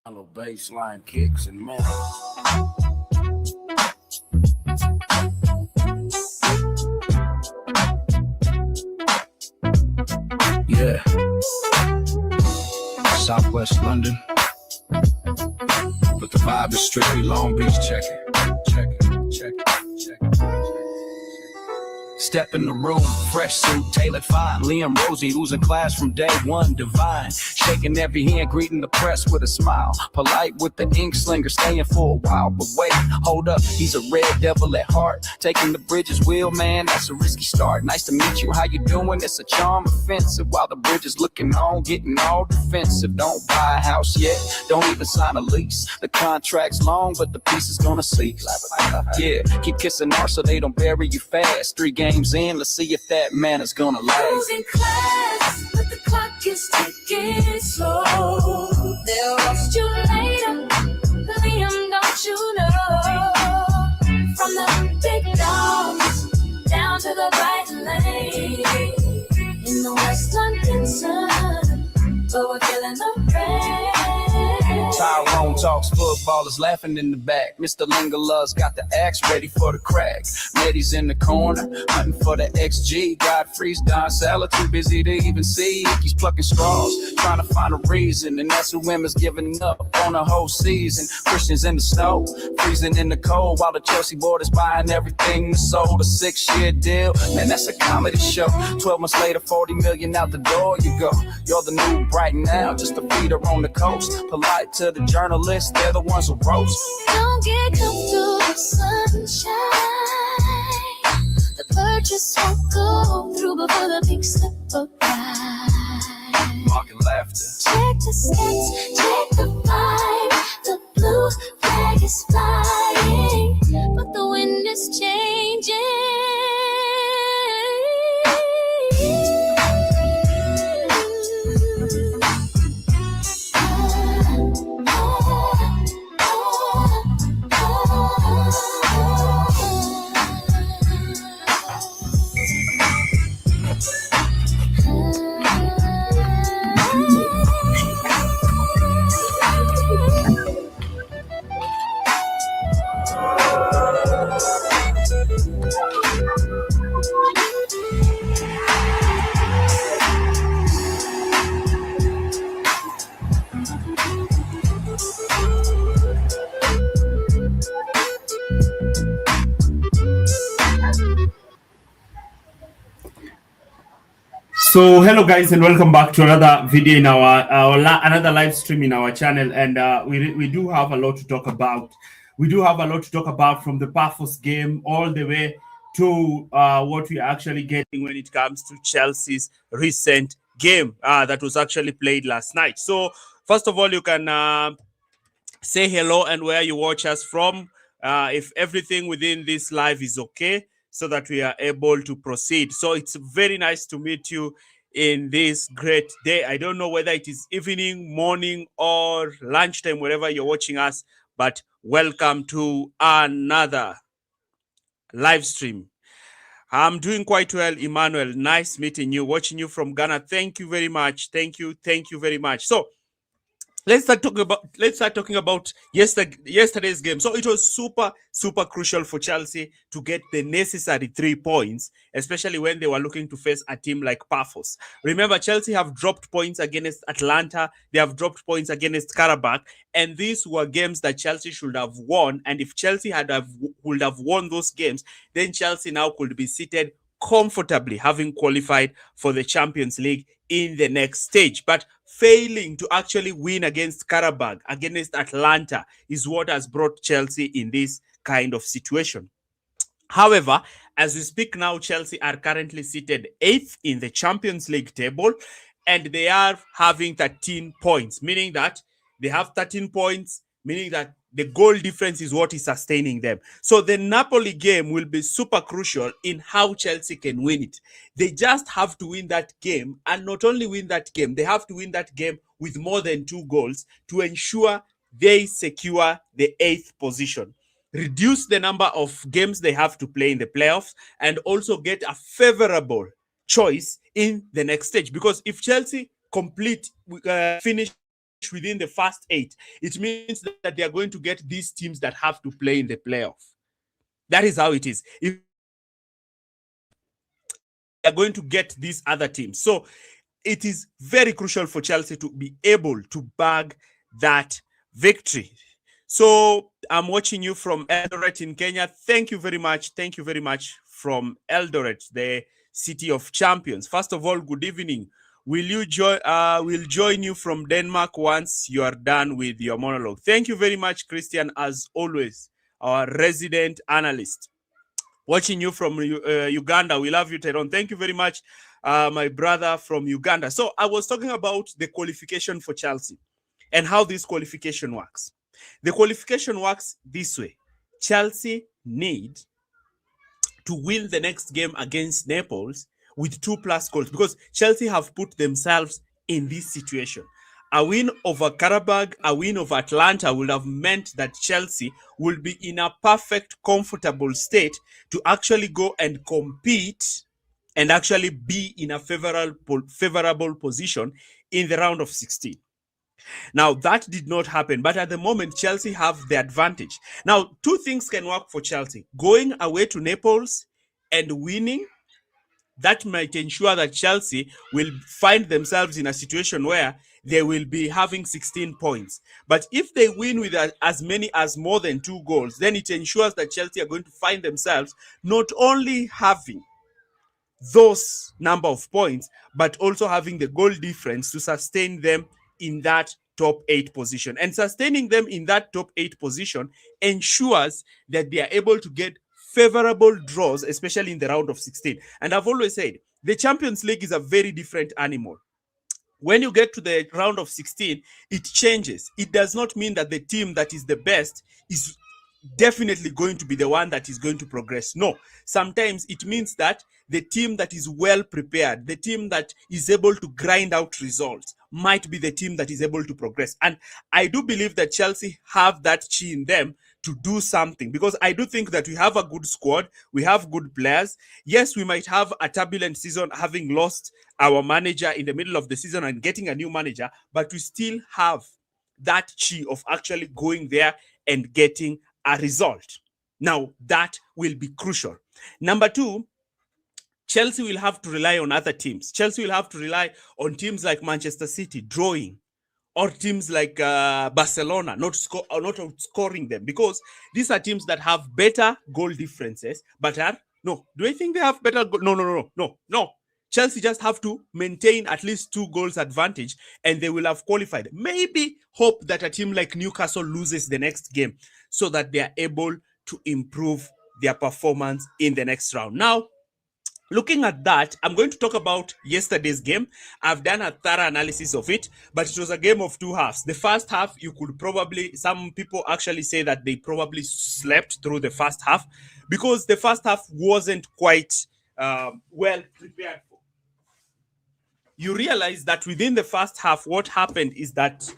Baseline kicks and man. Yeah. Southwest London. But the vibe is strictly Long Beach. Check it. Check it. Check it. Check it. Step in the room, fresh suit, tailored fine. Liam Rosie, who's in class from day one, divine. Shaking every hand, greeting the press with a smile. Polite with the ink slinger, staying for a while. But wait, hold up, he's a red devil at heart. Taking the bridge's wheel, man, that's a risky start. Nice to meet you, how you doing? It's a charm offensive. While the bridge is looking on, getting all defensive. Don't buy a house yet, don't even sign a lease. The contract's long, but the piece is gonna cease. Yeah, keep kissing her so they don't bury you fast. 3 games in, let's see if that man is gonna last. Losing class, but the clock is ticking slow. They'll roast you later, Liam, don't you know? From the big dogs down to the Brighton Lane, in the West London sun, but we're feeling the rain. Tyrone talks football is laughing in the back. Mr. Lingerlove's got the axe ready for the crack. Maddie's in the corner, hunting for the XG. Godfrey's Don Salah, too busy to even see. He's plucking straws, trying to find a reason. And that's who women's giving up on the whole season. Christians in the snow, freezing in the cold, while the Chelsea board is buying everything sold. A 6-year deal, man, that's a comedy show. 12 months later, 40 million out the door you go. You're the new Brighton now, just a feeder on the coast. Polite to the journalists, they're the ones who roast. Don't get comfortable, sunshine. The purchase won't go through before the pink slip of by. Mocking laughter. Check the stats, check the vibe. The blue flag is flying, but the wind is changing. So hello guys, and welcome back to another video in another live stream in our channel. And we do have a lot to talk about. We do have a lot to talk about, from the Paphos game all the way to what we are actually getting when it comes to Chelsea's recent game that was actually played last night. So first of all, you can say hello and where you watch us from, if everything within this live is okay, so that we are able to proceed. So it's very nice to meet you in this great day. I don't know whether it is evening, morning, or lunchtime, wherever you're watching us, but welcome to another live stream. I'm doing quite well, Emmanuel. Nice meeting you, watching you from Ghana. Thank you very much. Thank you very much. So let's start talking about yesterday's game. So it was super crucial for Chelsea to get the necessary 3 points, especially when they were looking to face a team like Paphos. Remember, Chelsea have dropped points against Atlanta, they have dropped points against Karabakh, and these were games that Chelsea should have won. And if Chelsea would have won those games, then Chelsea now could be seated comfortably, having qualified for the Champions League in the next stage. But failing to actually win against Karabakh, against Atlanta, is what has brought Chelsea in this kind of situation. However, as we speak now, Chelsea are currently seated 8th in the Champions League table, and they are having 13 points, meaning that they have 13 points, meaning that the goal difference is what is sustaining them. So the Napoli game will be super crucial in how Chelsea can win it. They just have to win that game, and not only win that game, they have to win that game with more than 2 goals to ensure they secure the 8th position, reduce the number of games they have to play in the playoffs, and also get a favorable choice in the next stage. Because if Chelsea finish within the first 8, it means that they are going to get these teams that have to play in the playoff. That is how it is. If they are going to get these other teams. So it is very crucial for Chelsea to be able to bag that victory. So I'm watching you from Eldoret in Kenya. Thank you very much. Thank you very much from Eldoret, the city of champions. First of all, good evening. We'll join you from Denmark once you are done with your monologue. Thank you very much, Christian, as always, our resident analyst. Watching you from Uganda. We love you, Tyrone. Thank you very much, my brother from Uganda. So I was talking about the qualification for Chelsea and how this qualification works. The qualification works this way. Chelsea need to win the next game against Naples with 2+ goals, because Chelsea have put themselves in this situation. A win over Karabakh, a win over Atlanta would have meant that Chelsea will be in a perfect, comfortable state to actually go and compete and actually be in a favorable position in the round of 16. Now, that did not happen, but at the moment, Chelsea have the advantage. Now, two things can work for Chelsea. Going away to Naples and winning, that might ensure that Chelsea will find themselves in a situation where they will be having 16 points. But if they win with as many as more than 2 goals, then it ensures that Chelsea are going to find themselves not only having those number of points, but also having the goal difference to sustain them in that top 8 position. And sustaining them in that top 8 position ensures that they are able to get favorable draws, especially in the round of 16. And I've always said, the Champions League is a very different animal. When you get to the round of 16, it changes. It does not mean that the team that is the best is definitely going to be the one that is going to progress. No, sometimes it means that the team that is well prepared, the team that is able to grind out results, might be the team that is able to progress. And I do believe that Chelsea have that chi in them to do something, because I do think that we have a good squad, we have good players. Yes, we might have a turbulent season, having lost our manager in the middle of the season and getting a new manager, but we still have that chi of actually going there and getting a result. Now, that will be crucial. Number 2, Chelsea will have to rely on other teams. Chelsea will have to rely on teams like Manchester City drawing, or teams like Barcelona not outscoring them, because these are teams that have better goal differences, but no. Do I think they have better goal? No. Chelsea just have to maintain at least 2 goals advantage, and they will have qualified. Maybe hope that a team like Newcastle loses the next game so that they are able to improve their performance in the next round. Now, looking at that, I'm going to talk about yesterday's game. I've done a thorough analysis of it, but it was a game of 2 halves. The first half, some people actually say that they probably slept through the first half, because the first half wasn't quite well prepared for. You realize that within the first half, what happened is that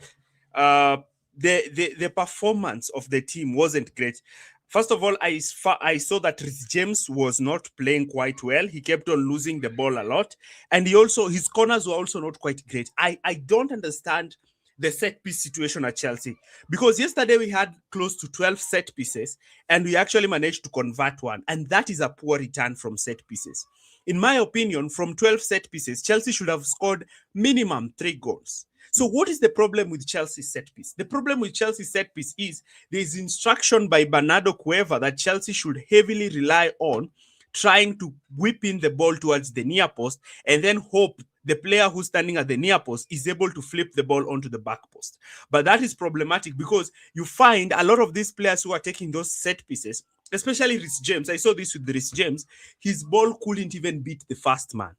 the performance of the team wasn't great. First of all, I saw that Reece James was not playing quite well. He kept on losing the ball a lot. And his corners were also not quite great. I don't understand the set piece situation at Chelsea, because yesterday we had close to 12 set pieces and we actually managed to convert 1. And that is a poor return from set pieces. In my opinion, from 12 set pieces, Chelsea should have scored minimum 3 goals. So what is the problem with Chelsea's set piece? The problem with Chelsea's set piece is there is instruction by Bernardo Cueva that Chelsea should heavily rely on trying to whip in the ball towards the near post and then hope the player who's standing at the near post is able to flip the ball onto the back post. But that is problematic, because you find a lot of these players who are taking those set pieces, especially Reece James. I saw this with Reece James. His ball couldn't even beat the first man.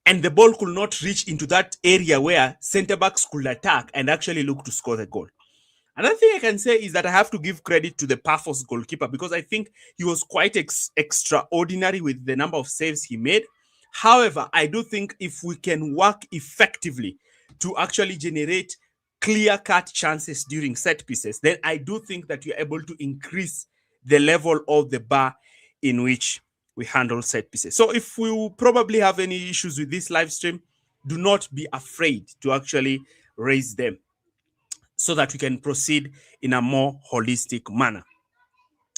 And the ball could not reach into that area where centre-backs could attack and actually look to score the goal. Another thing I can say is that I have to give credit to the Paphos goalkeeper, because I think he was quite extraordinary with the number of saves he made. However, I do think if we can work effectively to actually generate clear-cut chances during set pieces, then I do think that you're able to increase the level of the bar in which we handle set pieces. So if we will probably have any issues with this live stream, do not be afraid to actually raise them. so that we can proceed in a more holistic manner.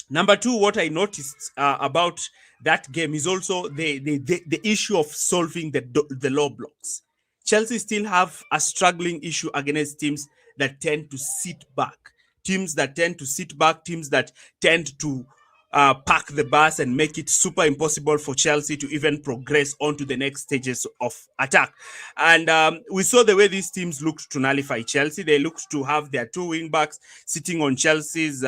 Number two, what I noticed about that game is also the issue of solving the low blocks. Chelsea still have a struggling issue against teams that tend to sit back, teams that tend to sit back, teams that tend to park the bus and make it super impossible for Chelsea to even progress onto the next stages of attack. And we saw the way these teams looked to nullify Chelsea. They looked to have their two wing backs sitting on Chelsea's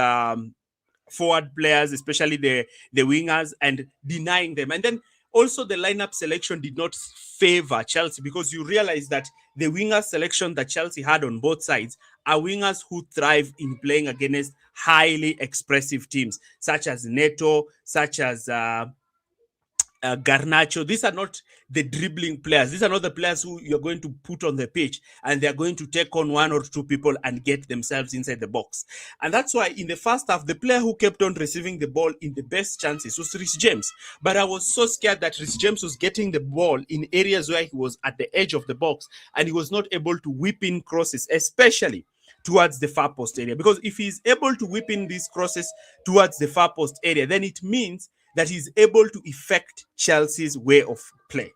forward players, especially the wingers, and denying them. And then also the lineup selection did not favor Chelsea, because you realize that the winger selection that Chelsea had on both sides are wingers who thrive in playing against highly expressive teams, such as Neto, such as Garnacho. These are not the dribbling players. These are not the players who you're going to put on the pitch and they're going to take on one or two people and get themselves inside the box. And that's why in the first half, the player who kept on receiving the ball in the best chances was Reece James. But I was so scared that Reece James was getting the ball in areas where he was at the edge of the box and he was not able to whip in crosses, especially towards the far post area. Because if he's able to whip in these crosses towards the far post area, then it means that he's able to affect Chelsea's way of play.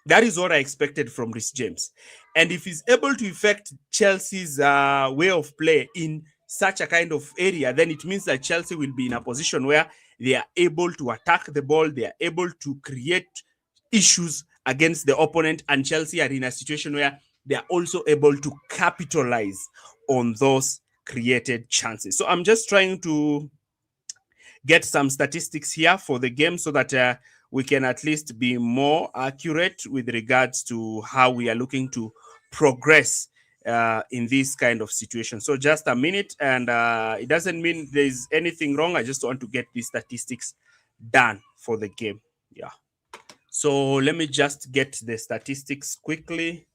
That is what I expected from Reece James. And if he's able to affect Chelsea's way of play in such a kind of area, then it means that Chelsea will be in a position where they are able to attack the ball, they are able to create issues against the opponent, and Chelsea are in a situation where they are also able to capitalize on those created chances. So I'm just trying to get some statistics here for the game so that we can at least be more accurate with regards to how we are looking to progress in this kind of situation. So just a minute, and it doesn't mean there's anything wrong. I just want to get these statistics done for the game. Yeah. So let me just get the statistics quickly.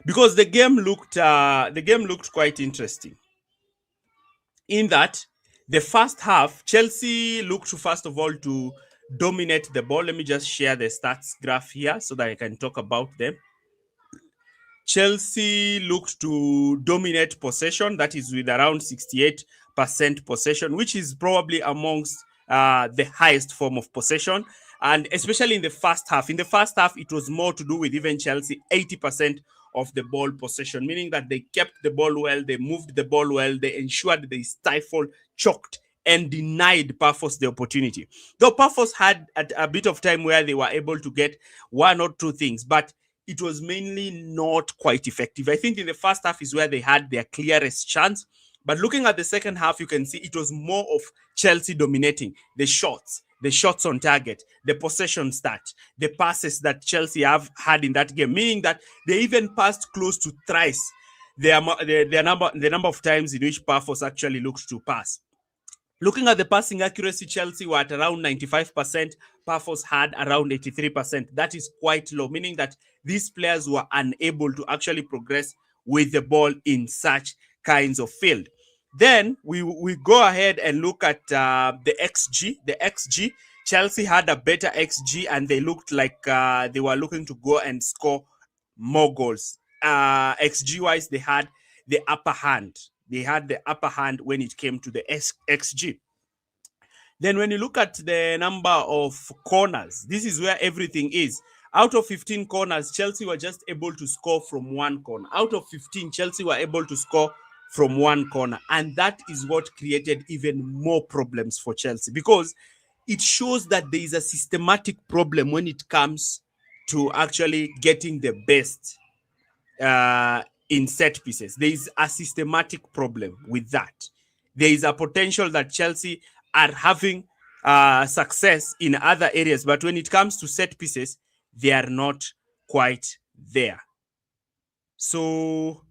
Because the game looked quite interesting. In that, the first half, Chelsea looked to, first of all, to dominate the ball. Let me just share the stats graph here so that I can talk about them. Chelsea looked to dominate possession, that is with around 68% possession, which is probably amongst the highest form of possession. And especially in the first half. In the first half, it was more to do with even Chelsea, 80% of the ball possession, meaning that they kept the ball well, they moved the ball well, they ensured they stifled, choked, and denied Paphos the opportunity. Though Paphos had a bit of time where they were able to get one or two things, but it was mainly not quite effective. I think in the first half is where they had their clearest chance. But looking at the second half, you can see it was more of Chelsea dominating the shots on target, the possession stat, the passes that Chelsea have had in that game, meaning that they even passed close to thrice the number of times in which Paphos actually looked to pass. Looking at the passing accuracy, Chelsea were at around 95%. Paphos had around 83%. That is quite low, meaning that these players were unable to actually progress with the ball in such kinds of field. Then we go ahead and look at the XG. The XG, Chelsea had a better XG, and they looked like they were looking to go and score more goals. XG-wise, they had the upper hand. They had the upper hand when it came to the XG. Then when you look at the number of corners, this is where everything is. Out of 15 corners, Chelsea were just able to score from one corner. Out of 15, Chelsea were able to score from one corner. And that is what created even more problems for Chelsea, because it shows that there is a systematic problem when it comes to actually getting the best in set pieces. There is a systematic problem with that. There is a potential that Chelsea are having success in other areas, but when it comes to set pieces, they are not quite there. So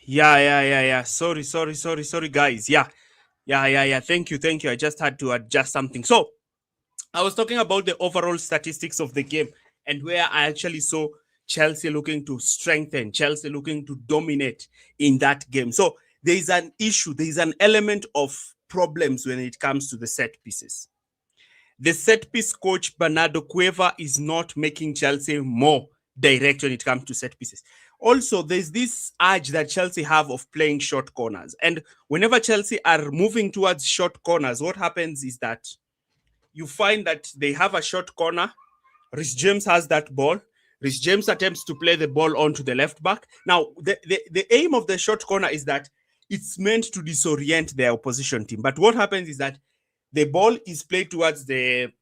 Yeah. Sorry, guys. Yeah. Thank you. I just had to adjust something. So I was talking about the overall statistics of the game and where I actually saw Chelsea looking to strengthen, Chelsea looking to dominate in that game. So there is an issue, there is an element of problems when it comes to the set pieces. The set piece coach Bernardo Cueva is not making Chelsea more direct when it comes to set pieces. Also, there's this urge that Chelsea have of playing short corners. And whenever Chelsea are moving towards short corners, what happens is that you find that they have a short corner. Rhys James has that ball. Rhys James attempts to play the ball onto the left back. Now, the aim of the short corner is that it's meant to disorient their opposition team. But what happens is that the ball is played towards the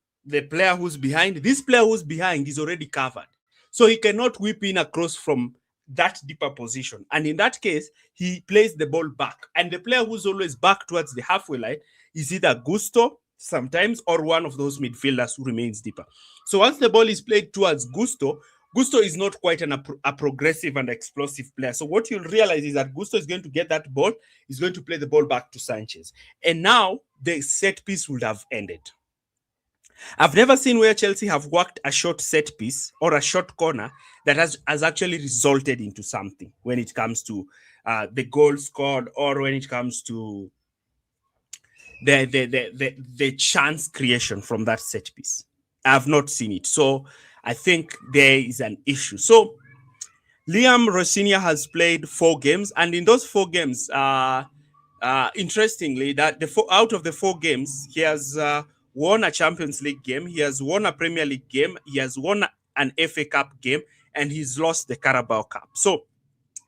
player who's behind. This player who's behind is already covered. So he cannot whip in across from that deeper position. And in that case, he plays the ball back. And the player who's always back towards the halfway line is either Gusto sometimes or one of those midfielders who remains deeper. So once the ball is played towards Gusto is not quite a progressive and explosive player. So what you'll realize is that Gusto is going to get that ball, he's going to play the ball back to Sanchez. And now the set piece would have ended. I've never seen where Chelsea have worked a short set piece or a short corner that has actually resulted into something when it comes to the goal scored or when it comes to the chance creation from that set piece. I have not seen it. So I think there is an issue. So Liam Rosinia has played 4 games, and in those 4 games, interestingly, that out of the 4 games, he has won a Champions League game, he has won a Premier League game, he has won an FA Cup game, and he's lost the Carabao Cup. So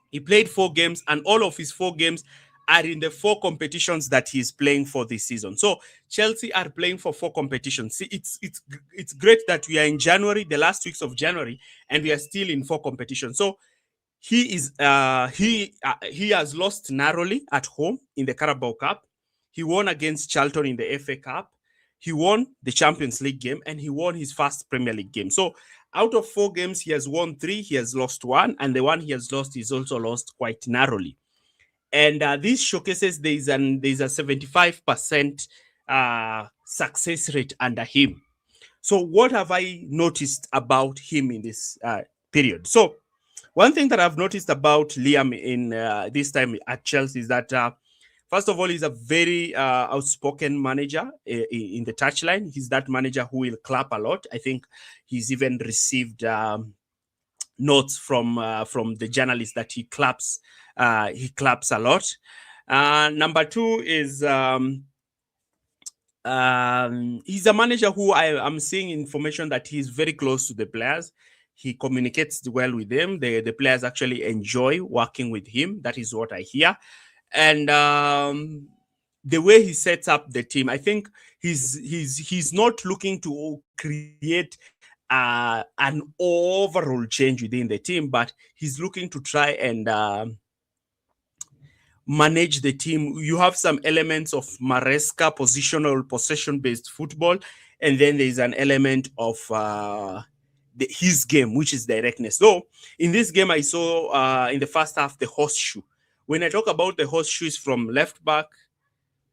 he played 4 games, and all of his 4 games are in the 4 competitions that he's playing for this season. So Chelsea are playing for 4 competitions. See, it's great that we are in January, the last weeks of January, and we are still in 4 competitions. So he has lost narrowly at home in the Carabao Cup. He won against Charlton in the FA Cup. He won the Champions League game, and he won his first Premier League game. So out of 4 games, he has won 3, he has lost 1, and the one he has lost, he's also lost quite narrowly. And this showcases there's a 75% success rate under him. So what have I noticed about him in this period? So one thing that I've noticed about Liam in this time at Chelsea is that, first of all, he's a very outspoken manager in the touchline. He's that manager who will clap a lot. I think he's even received notes from the journalists that he claps a lot. Number 2 is he's a manager who I'm seeing information that he's very close to the players. He communicates well with them. The players actually enjoy working with him. That is what I hear. And the way he sets up the team, I think he's not looking to create an overall change within the team, but he's looking to try and manage the team. You have some elements of Maresca positional possession-based football, and then there's an element of his game, which is directness. So in this game, I saw in the first half the horseshoe. When I talk about the horseshoe, is from left back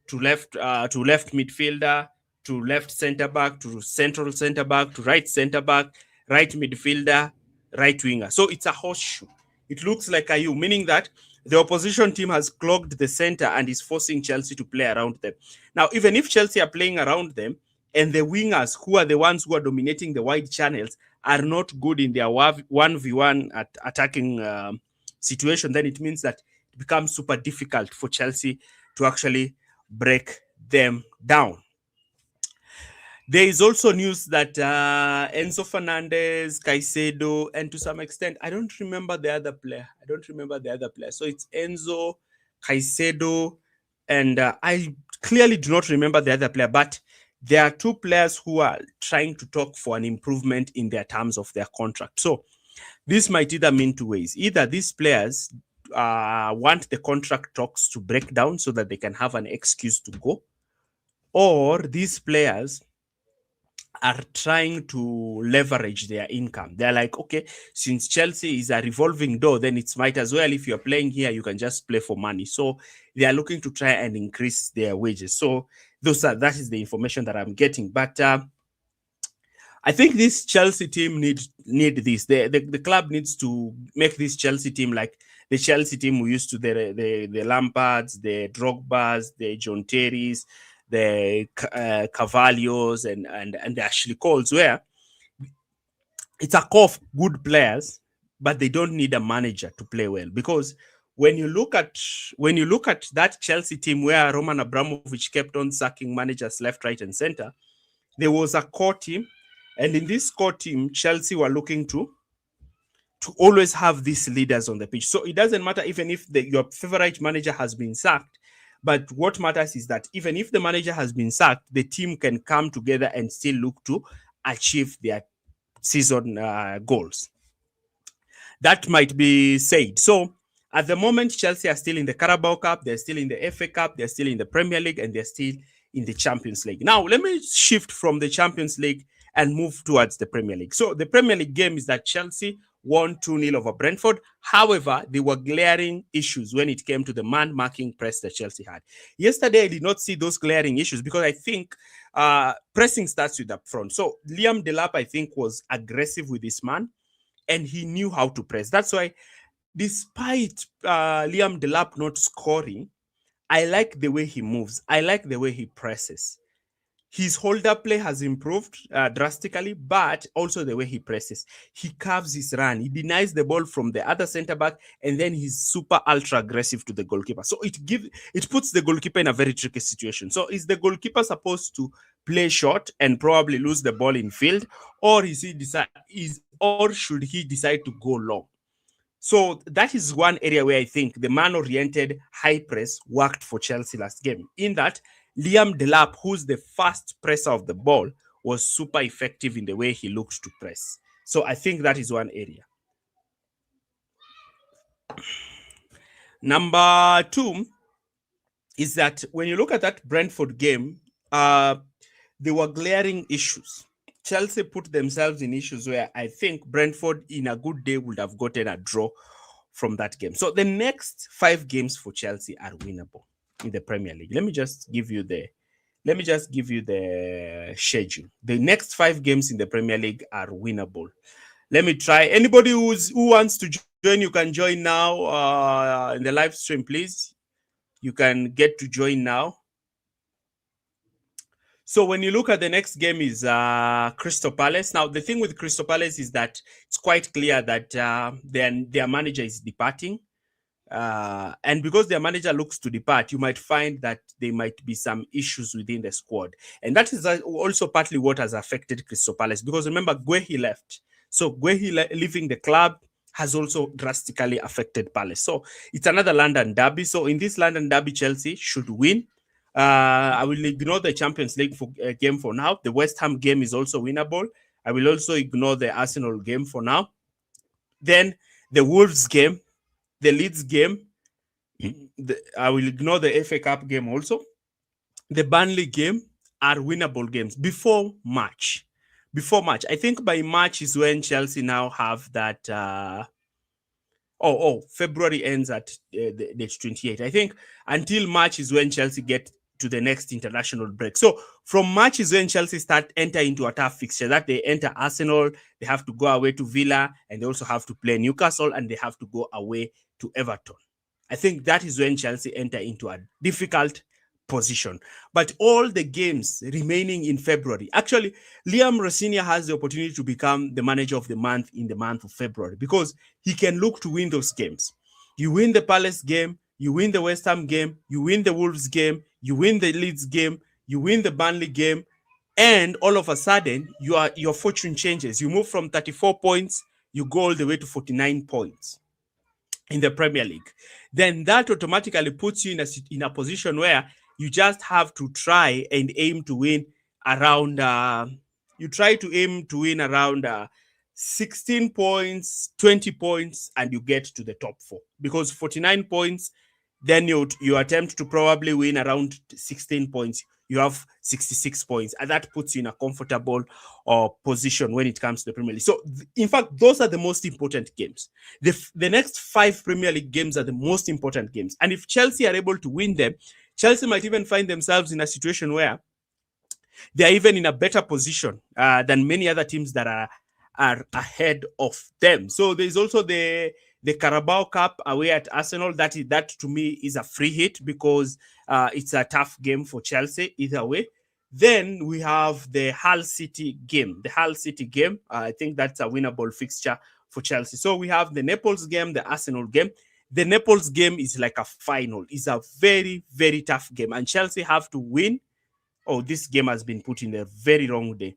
to left midfielder, to left center back, to central center back, to right center back, right midfielder, right winger. So it's a horseshoe. It looks like a U, meaning that the opposition team has clogged the center and is forcing Chelsea to play around them. Now, even if Chelsea are playing around them and the wingers, who are the ones who are dominating the wide channels, are not good in their 1v1 attacking situation, then it means that it becomes super difficult for Chelsea to actually break them down. There is also news that Enzo Fernandez, Caicedo, and to some extent, I don't remember the other player. So it's Enzo, Caicedo, and I clearly do not remember the other player, but there are 2 players who are trying to talk for an improvement in their terms of their contract. So this might either mean 2 ways. Either these players want the contract talks to break down so that they can have an excuse to go, or these players are trying to leverage their income. They're like, okay, since Chelsea is a revolving door, then it's might as well, if you're playing here, you can just play for money. So they are looking to try and increase their wages. So that is the information that I'm getting. But I think this Chelsea team need this. The club needs to make this Chelsea team like the Chelsea team we used to, the Lampards, the Drogbas, the John Terrys, the Cavallios, and the Ashley Coles, where it's a core of good players, but they don't need a manager to play well. Because when you look at that Chelsea team where Roman Abramovich kept on sacking managers left, right, and center, there was a core team, and in this core team, Chelsea were looking to always have these leaders on the pitch. So it doesn't matter even if your favorite manager has been sacked, but what matters is that even if the manager has been sacked, the team can come together and still look to achieve their season goals. That might be said. So at the moment, Chelsea are still in the Carabao Cup, they're still in the FA Cup, they're still in the Premier League, and they're still in the Champions League. Now, let me shift from the Champions League and move towards the Premier League. So the Premier League game is that Chelsea won 2-0 over Brentford. However, there were glaring issues when it came to the man-marking press that Chelsea had. Yesterday, I did not see those glaring issues because I think pressing starts with up front. So Liam Delap, I think, was aggressive with this man, and he knew how to press. That's why, despite Liam Delap not scoring, I like the way he moves. I like the way he presses. His hold-up play has improved drastically, but also the way he presses. He curves his run. He denies the ball from the other centre-back, and then he's super ultra-aggressive to the goalkeeper. So it puts the goalkeeper in a very tricky situation. So is the goalkeeper supposed to play short and probably lose the ball in field, or should he decide to go long? So that is one area where I think the man-oriented high press worked for Chelsea last game, in that Liam Delap, who's the fast presser of the ball, was super effective in the way he looked to press. So I think that is one area. Number two is that when you look at that Brentford game, there were glaring issues. Chelsea put themselves in issues where I think Brentford, in a good day, would have gotten a draw from that game. So the next 5 games for Chelsea are winnable in the Premier League. Let me just give you the schedule. The next 5 games in the Premier League are winnable. Let me try. Anybody who wants to join, you can join now in the live stream, please. You can get to join now. So when you look at the next game is Crystal Palace. Now, the thing with Crystal Palace is that it's quite clear that their manager is departing. And because their manager looks to depart, you might find that there might be some issues within the squad. And that is also partly what has affected Crystal Palace. Because remember, Guehi left. So Guehi leaving the club has also drastically affected Palace. So it's another London derby. So in this London derby, Chelsea should win. I will ignore the Champions League game for now. The West Ham game is also winnable. I will also ignore the Arsenal game for now. Then the Wolves game, the Leeds game, I will ignore the FA Cup game also. The Burnley game are winnable games before March. I think by March is when Chelsea now have that. February ends at the 28th. I think until March is when Chelsea get to the next international break. So from March is when Chelsea enter into a tough fixture. That they enter Arsenal, they have to go away to Villa, and they also have to play Newcastle, and they have to go away to Everton. I think that is when Chelsea enter into a difficult position. But all the games remaining in February, actually, Liam Rosinia has the opportunity to become the manager of the month in the month of February, because he can look to win those games. You win the Palace game, you win the West Ham game, you win the Wolves game, you win the Leeds game, you win the Burnley game, and all of a sudden, your fortune changes. You move from 34 points, you go all the way to 49 points in the Premier League. Then that automatically puts you in a position where you just have to try and aim to win around, 16 points, 20 points, and you get to the top 4. Because 49 points then you attempt to probably win around 16 points. You have 66 points, and that puts you in a comfortable position when it comes to the Premier League. So, in fact, those are the most important games. The next 5 Premier League games are the most important games. And if Chelsea are able to win them, Chelsea might even find themselves in a situation where they are even in a better position than many other teams that are ahead of them. So there's also the Carabao Cup away at Arsenal. That to me is a free hit because it's a tough game for Chelsea either way. Then we have the Hull City game. I think that's a winnable fixture for Chelsea. So we have the Naples game, the Arsenal game. The Naples game is like a final. It's a very, very tough game, and Chelsea have to win. Oh, this game has been put in a very wrong day.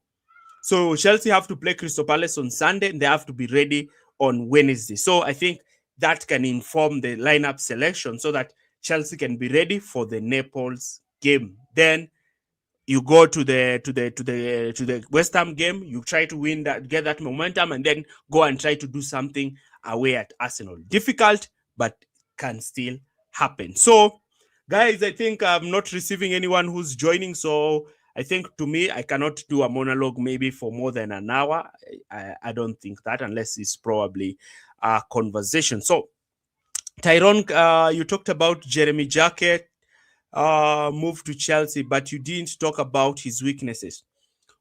So Chelsea have to play Crystal Palace on Sunday, and they have to be ready on Wednesday. So I think that can inform the lineup selection so that Chelsea can be ready for the Naples game. Then you go to the West Ham game. You try to win that, get that momentum, and then go and try to do something away at Arsenal. Difficult, but can still happen. So, guys, I think I'm not receiving anyone who's joining. So I think to me, I cannot do a monologue maybe for more than an hour. I don't think that, unless it's probably a conversation. So, Tyrone, you talked about Jeremy Jacket move to Chelsea, but you didn't talk about his weaknesses.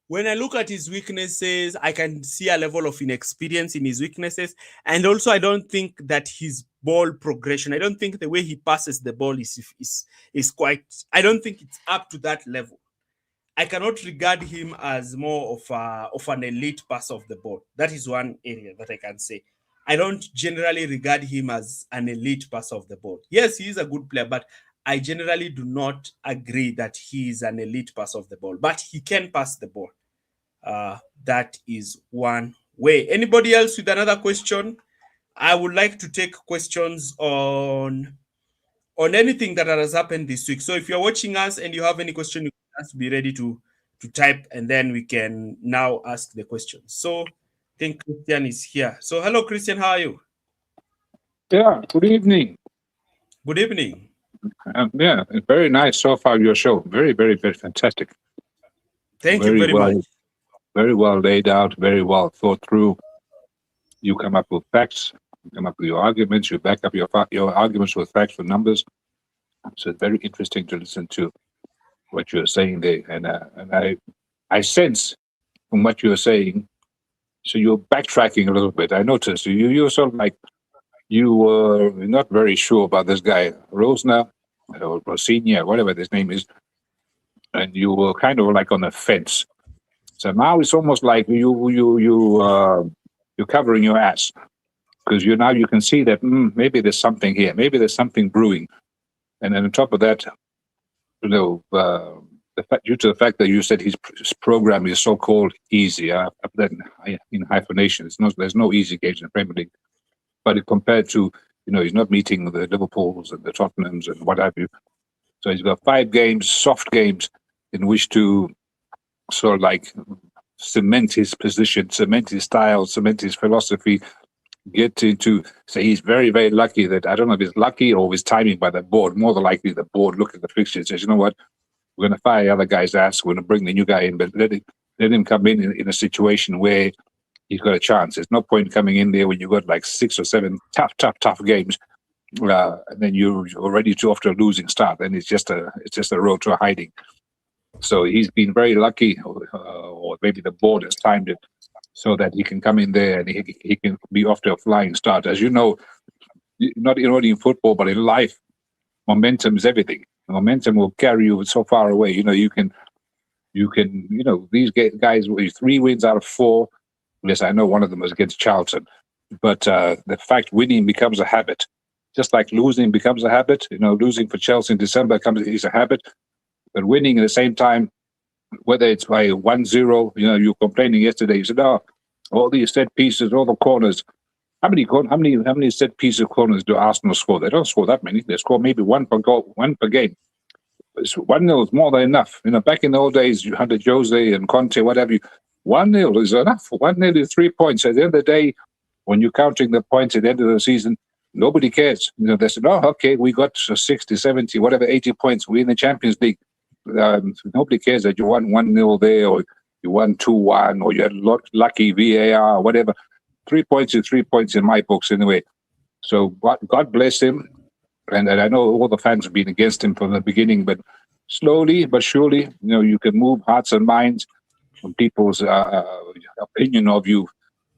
When I look at his weaknesses, I can see a level of inexperience in his weaknesses. And also, I don't think that his ball progression, I don't think the way he passes the ball is quite, I don't think it's up to that level. I cannot regard him as more of an elite passer of the ball. That is one area that I can say. I don't generally regard him as an elite passer of the ball. Yes, he is a good player, but I generally do not agree that he is an elite passer of the ball. But he can pass the ball. That is one way. Anybody else with another question? I would like to take questions on anything that has happened this week. So if you're watching us and you have any question, you have to be ready to type, and then we can now ask the questions. So I think Christian is here. So hello, Christian, how are you? Yeah, good evening. Good evening. Yeah, very nice so far, your show. Very, very, very fantastic. Thank you very much. Very well laid out, very well thought through. You come up with facts, you come up with your arguments, you back up your arguments with facts and numbers. So it's very interesting to listen to what you're saying there. And I sense from what you're saying, so you're backtracking a little bit. I noticed you're sort of like, you were not very sure about this guy, Rosner, or Rosinha, whatever his name is, and you were kind of like on the fence. So now it's almost like you're covering your ass, because you can see that maybe there's something here, maybe there's something brewing, and then on top of that, due to the fact that you said his program is so-called easy, then in hyphenation, there's no easy games in the Premier League, but compared to he's not meeting the Liverpools and the Tottenhams and what have you, so he's got 5 games, soft games, in which to sort of like cement his position, cement his style, cement his philosophy, get into, say he's very, very lucky that, I don't know if it's lucky or his timing by the board, more than likely the board look at the fixture and says, you know what, we're going to fire the other guy's ass, we're going to bring the new guy in, but let him come in a situation where he's got a chance. There's no point coming in there when you've got like 6 or 7 tough games, and then you're already off to a losing start, and it's just a road to hiding. So he's been very lucky, or maybe the board has timed it so that he can come in there and he can be off to a flying start. As you know, not only in football, but in life, momentum is everything. Momentum will carry you so far away. You can, these guys with 3 wins out of 4. Yes, I know one of them was against Charlton, but the fact winning becomes a habit, just like losing becomes a habit. Losing for Chelsea in December is a habit. But winning at the same time, whether it's by 1-0, you were complaining yesterday. You said, all these set pieces, all the corners. How many set pieces corners do Arsenal score? They don't score that many. They score maybe one per game. 1-0 is more than enough. Back in the old days, you had Jose and Conte, whatever. 1-0 is enough. 1-0 is 3 points. At the end of the day, when you're counting the points at the end of the season, Nobody cares. You know, they said, "Oh, okay, we got 60, 70, whatever, 80 points. We're in the Champions League." Nobody cares that you won 1-0 there, or you won 2-1, or you had lucky VAR, or whatever. 3 points is 3 points in my books anyway. So God bless him. And I know all the fans have been against him from the beginning, but slowly but surely, you know, you can move hearts and minds from people's opinion of you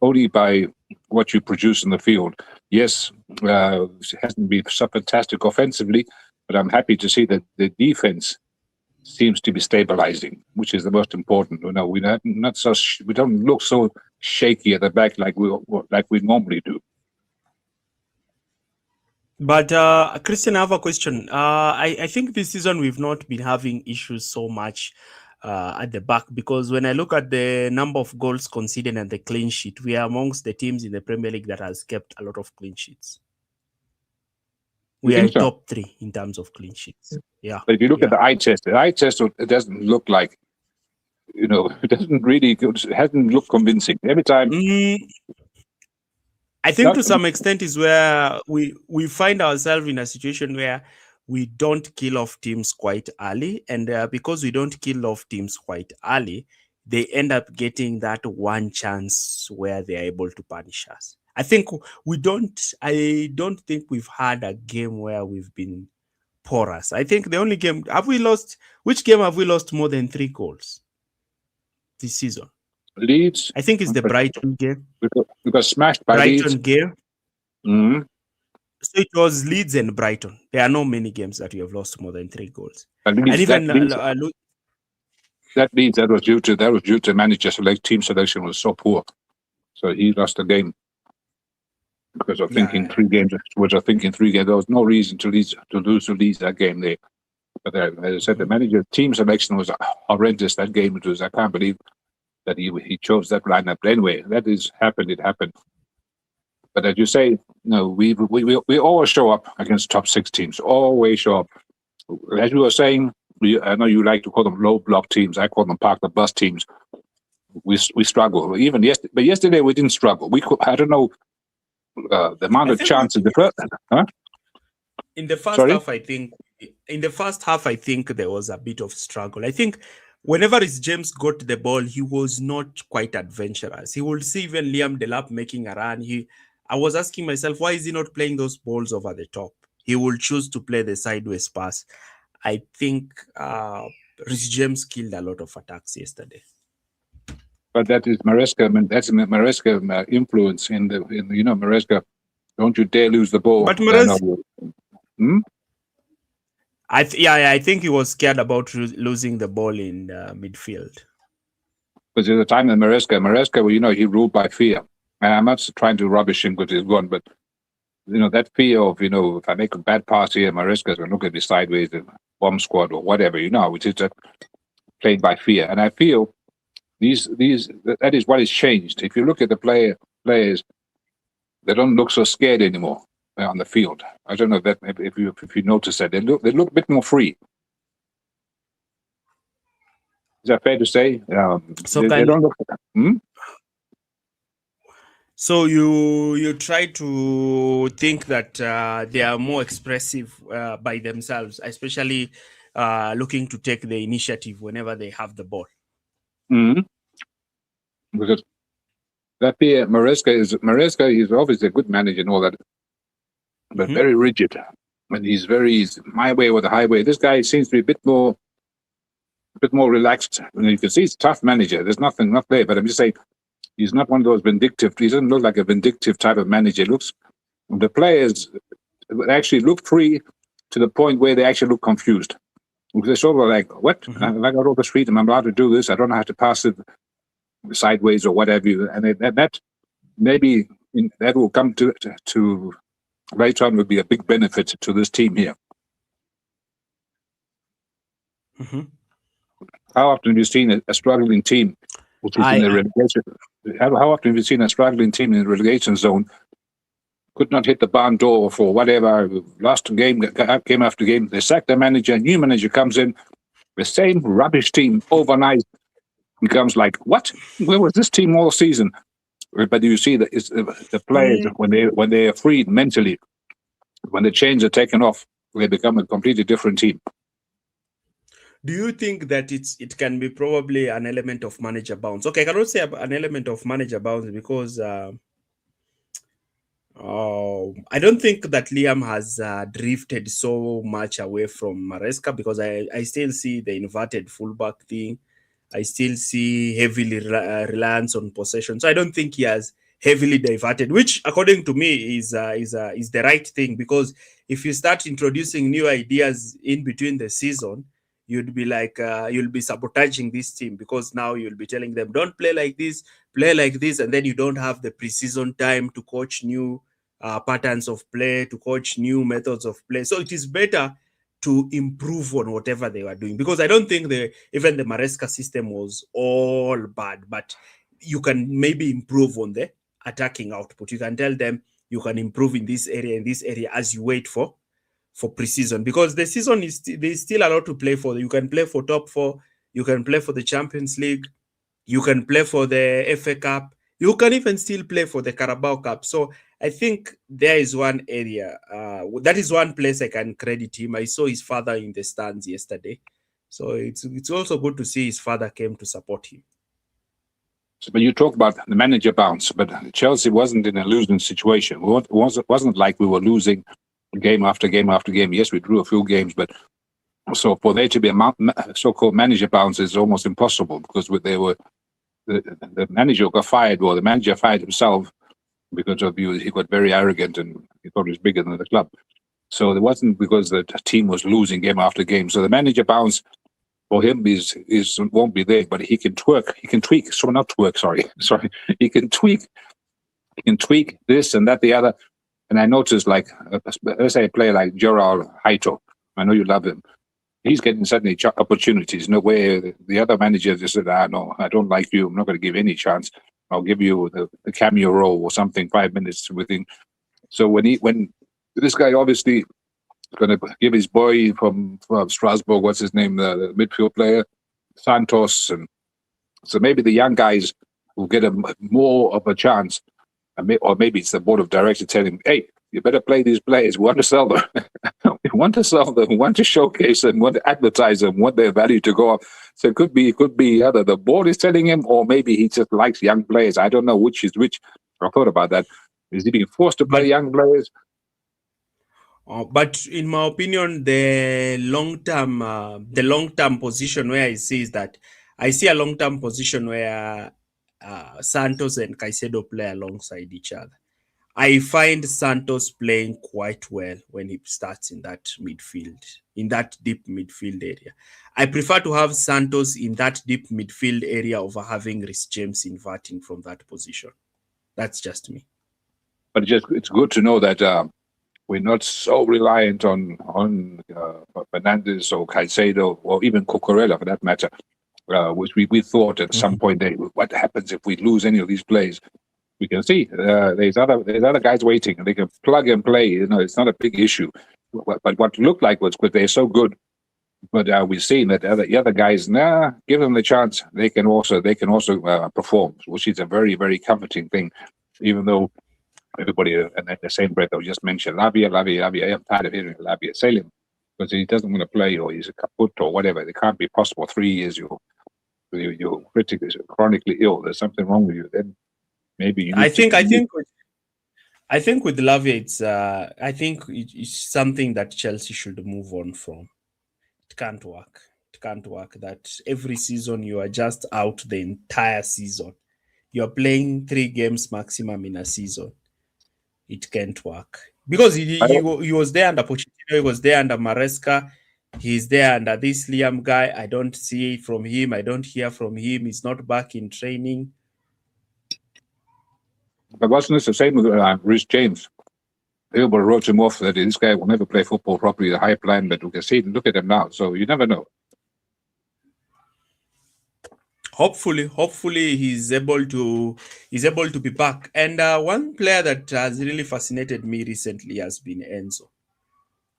only by what you produce in the field. Yes, it hasn't been so fantastic offensively, but I'm happy to see that the defense seems to be stabilizing, which is the most important. You know, we don't look so shaky at the back like we normally do. But Christian, I have a question. I think this season we've not been having issues so much at the back, because when I look at the number of goals conceded and the clean sheet, we are amongst the teams in the Premier League that has kept a lot of clean sheets. We are top 3 in terms of clean sheets. Yeah. But if you look at the eye test, it doesn't look like, you know, it hasn't looked convincing. Every time. I think to some extent is where we find ourselves in a situation where we don't kill off teams quite early. And because we don't kill off teams quite early, they end up getting that one chance where they're able to punish us. I don't think we've had a game where we've been porous. I think the only game, which game have we lost more than 3 goals this season? Leeds. I think it's the Brighton game. We got smashed by Brighton Leeds. game. Mm-hmm. So it was Leeds and Brighton. There are no many games that we have lost more than 3 goals. That was due to manager team selection was so poor, so he lost the game because of thinking 3 games. There was no reason to lose to Leeds that game there. But as I said, the manager team selection was horrendous that game. I can't believe that he chose that lineup. But anyway, that is happened. It happened. But as you say, no, we always show up against top 6 teams. Always show up. As you were saying, I know you like to call them low block teams. I call them park the bus teams. We struggle. Even yesterday we didn't struggle. I don't know the amount of chances. In the first half, I think there was a bit of struggle. I think whenever James got the ball, he was not quite adventurous. He would see even Liam Delap making a run. I was asking myself, why is he not playing those balls over the top? He will choose to play the sideways pass. I think Rhys James killed a lot of attacks yesterday. But that is Maresca. I mean, that's Maresca influence in the Maresca. Don't you dare lose the ball. But Maresca, I think he was scared about losing the ball in midfield. Because there's a time in Maresca, well, he ruled by fear. And I'm not trying to rubbish him because he's gone, but that fear of if I make a bad pass here, Maresca's going to look at me sideways, the bomb squad or whatever, which is playing by fear. And I feel that is what has changed. If you look at the players, they don't look so scared anymore on the field. I don't know if you notice that they look a bit more free. Is that fair to say? They don't look. So you try to think that they are more expressive by themselves, especially looking to take the initiative whenever they have the ball. Mm-hmm. Because that beer, Maresca is obviously a good manager and all that, but very rigid. And he's my way or the highway. This guy seems to be a bit more relaxed. And you can see he's a tough manager. There's nothing not there, but I'm just saying he's not one of those vindictive. He doesn't look like a vindictive type of manager. The players actually look free to the point where they actually look confused. They're sort of like, what? I got off the street and I'm allowed to do this. I don't know how to pass it sideways or whatever. And that maybe that will come to later on will be a big benefit to this team here. How often have you seen a struggling team which is in the relegation? How often have you seen a struggling team in the relegation zone could not hit the barn door for whatever, lost game after game? They sack the manager, new manager comes in, the same rubbish team overnight becomes like, what? Where was this team all season? But you see that it's the players when they are freed mentally, When the chains are taken off, they become a completely different team. Do you think that it can be probably an element of manager bounce? Okay, I cannot say an element of manager bounce because I don't think that Liam has drifted so much away from Maresca, because I still see the inverted fullback thing. I still see heavily reliance on possession. So I don't think he has heavily diverted, which according to me is the right thing, because if you start introducing new ideas in between the season, you'd be like you'll be sabotaging this team, because now you'll be telling them don't play like this, play like this, and then you don't have the preseason time to coach new patterns of play, to coach new methods of play. So it is better to improve on whatever they were doing, because I don't think even the Maresca system was all bad, but you can maybe improve on the attacking output. You can tell them you can improve in this area as you wait for preseason, because the season there's still a lot to play for. You can play for top 4, you can play for the Champions League, you can play for the FA Cup, you can even still play for the Carabao Cup. So I think there is one area, that is one place I can credit him. I saw his father in the stands yesterday. So it's also good to see his father came to support him. But you talk about the manager bounce, but Chelsea wasn't in a losing situation. It wasn't like we were losing game after game after game. Yes, we drew a few games, but so for there to be a so-called manager bounce is almost impossible, because the manager got fired, or the manager fired himself because of he got very arrogant and he thought he was bigger than the club. So it wasn't because the team was losing game after game. So the manager bounce for him won't be there, but he can tweak. So not twerk, sorry. He can tweak this and that, the other. And I noticed, like, let's say a player like Gerald Haito, I know you love him. He's getting suddenly opportunities. No way the other manager just said, no, I don't like you. I'm not going to give any chance. I'll give you the cameo role or something, 5 minutes within. So when this guy obviously going to give his boy from Strasbourg, what's his name, the midfield player, Santos, and so maybe the young guys will get more of a chance, or maybe it's the board of directors telling him, hey, you better play these players. We want to sell them. We want to sell them. We want to showcase them. We want to advertise them. We want their value to go up. So it could be either the board is telling him, or maybe he just likes young players. I don't know which is which. I thought about that. Is he being forced to play young players? But in my opinion, the long-term position where I see is that I see a long-term position where Santos and Caicedo play alongside each other. I find Santos playing quite well when he starts in that midfield, in that deep midfield area. I prefer to have Santos in that deep midfield area over having Reece James inverting from that position. That's just me. But it's good to know that we're not so reliant on Fernandes or Caicedo or even Cucurella for that matter, which we thought at some point, what happens if we lose any of these players? We can see there's other guys waiting, and they can plug and play. It's not a big issue. But what looked like was, but they're so good. But we've seen that the other guys, give them the chance. They can also perform, which is a very, very comforting thing. Even though everybody, and at the same breath, I just mentioned Lavia. I'm tired of hearing Lavia say him, because he doesn't want to play, or he's a kaput or whatever. It can't be possible. 3 years you're critically, chronically ill. There's something wrong with you. Then maybe you. I think with Lavia, it's something that Chelsea should move on from. It can't work. That every season you are just out the entire season. You're playing 3 games maximum in a season. It can't work, because he was there under Pochettino, he was there under Maresca, he's there under this Liam guy. I don't see it from him. I don't hear from him. He's not back in training. But wasn't it the same with Reece James? Everybody wrote him off that this guy will never play football properly, the high plan, but we can see, look at him now. So you never know. Hopefully he's able to be back. And one player that has really fascinated me recently has been Enzo.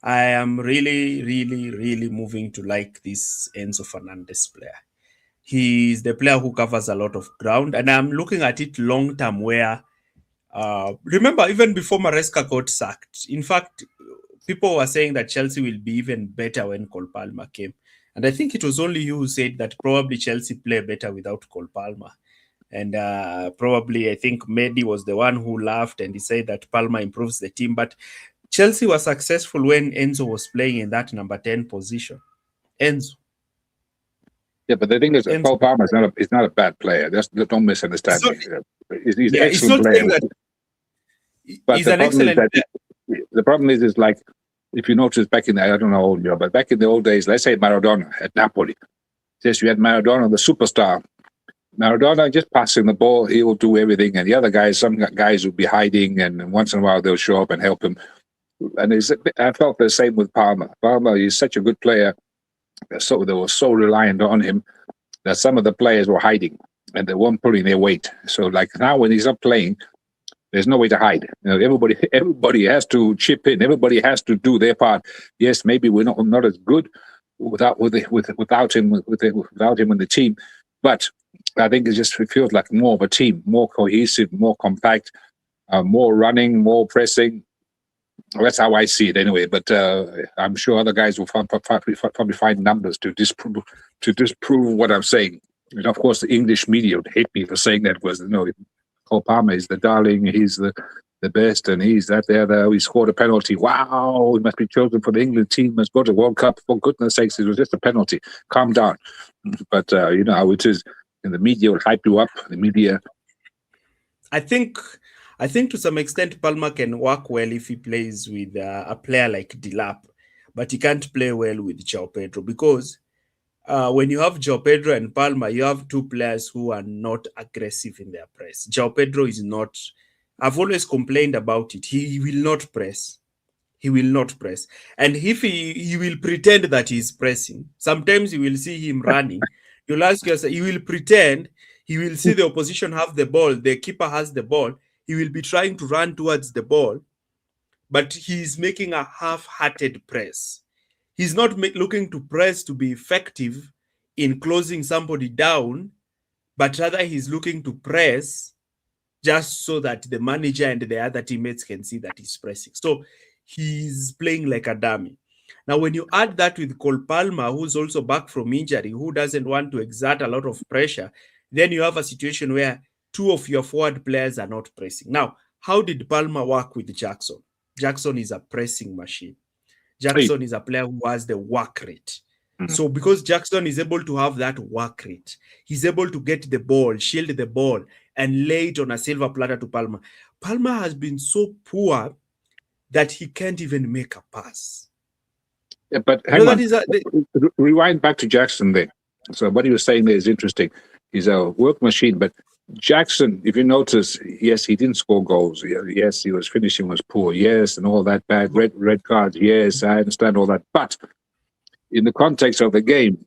I am really, really, really moving to like this Enzo Fernandez player. He's the player who covers a lot of ground, and I'm looking at it long term, where Remember, even before Maresca got sacked, in fact, people were saying that Chelsea will be even better when Cole Palmer came. And I think it was only you who said that probably Chelsea play better without Cole Palmer. And probably, I think Mehdi was the one who laughed and he said that Palmer improves the team. But Chelsea was successful when Enzo was playing in that number 10 position. Enzo. Yeah, but the thing is, Cole Palmer is not a bad player. Don't misunderstand me. He's an excellent player. But he's an excellent player. The problem is like, if you notice back in, I don't know how old you are, but back in the old days, let's say Maradona at Napoli. Yes, you had Maradona, the superstar. Maradona just passing the ball, he will do everything. And the other guys, some guys will be hiding, and once in a while they'll show up and help him. And I felt the same with Palmer. Palmer is such a good player. So they were so reliant on him that some of the players were hiding and they weren't pulling their weight. So like now when he's not playing, there's no way to hide. Everybody has to chip in. Everybody has to do their part. Yes, maybe we're not as good without him in the team, but I think it feels like more of a team, more cohesive, more compact, more running, more pressing. That's how I see it anyway. But I'm sure other guys will probably find numbers to disprove what I'm saying. And of course, the English media would hate me for saying that, because Cole Palmer is the darling, he's the best, and he's that there. He scored a penalty. Wow, he must be chosen for the England team. Must go to World Cup. For goodness sakes, it was just a penalty. Calm down. But you know how it is. And the media will hype you up. The media. I think to some extent Palmer can work well if he plays with a player like Delap, but he can't play well with João Pedro, because when you have João Pedro and Palmer, you have two players who are not aggressive in their press. João Pedro is not. I've always complained about it. He will not press. He will not press. And if he will pretend that he's pressing, sometimes you will see him running. You'll ask yourself, he will pretend, he will see the opposition have the ball, the keeper has the ball, he will be trying to run towards the ball, but he's making a half-hearted press. He's not looking to press to be effective in closing somebody down, but rather he's looking to press just so that the manager and the other teammates can see that he's pressing. So he's playing like a dummy. Now, when you add that with Cole Palmer, who's also back from injury, who doesn't want to exert a lot of pressure, then you have a situation where two of your forward players are not pressing. Now, how did Palmer work with Jackson? Jackson is a pressing machine. Jackson is a player who has the work rate. Mm-hmm. So because Jackson is able to have that work rate, he's able to get the ball, shield the ball, and lay it on a silver platter to Palmer. Palmer has been so poor that he can't even make a pass. Yeah, but hang on. Rewind back to Jackson there. So what he was saying there is interesting. He's a work machine, but Jackson, if you notice, yes, he didn't score goals. Yes, his finishing was poor. Yes, and all that bad red cards. Yes, I understand all that. But in the context of the game,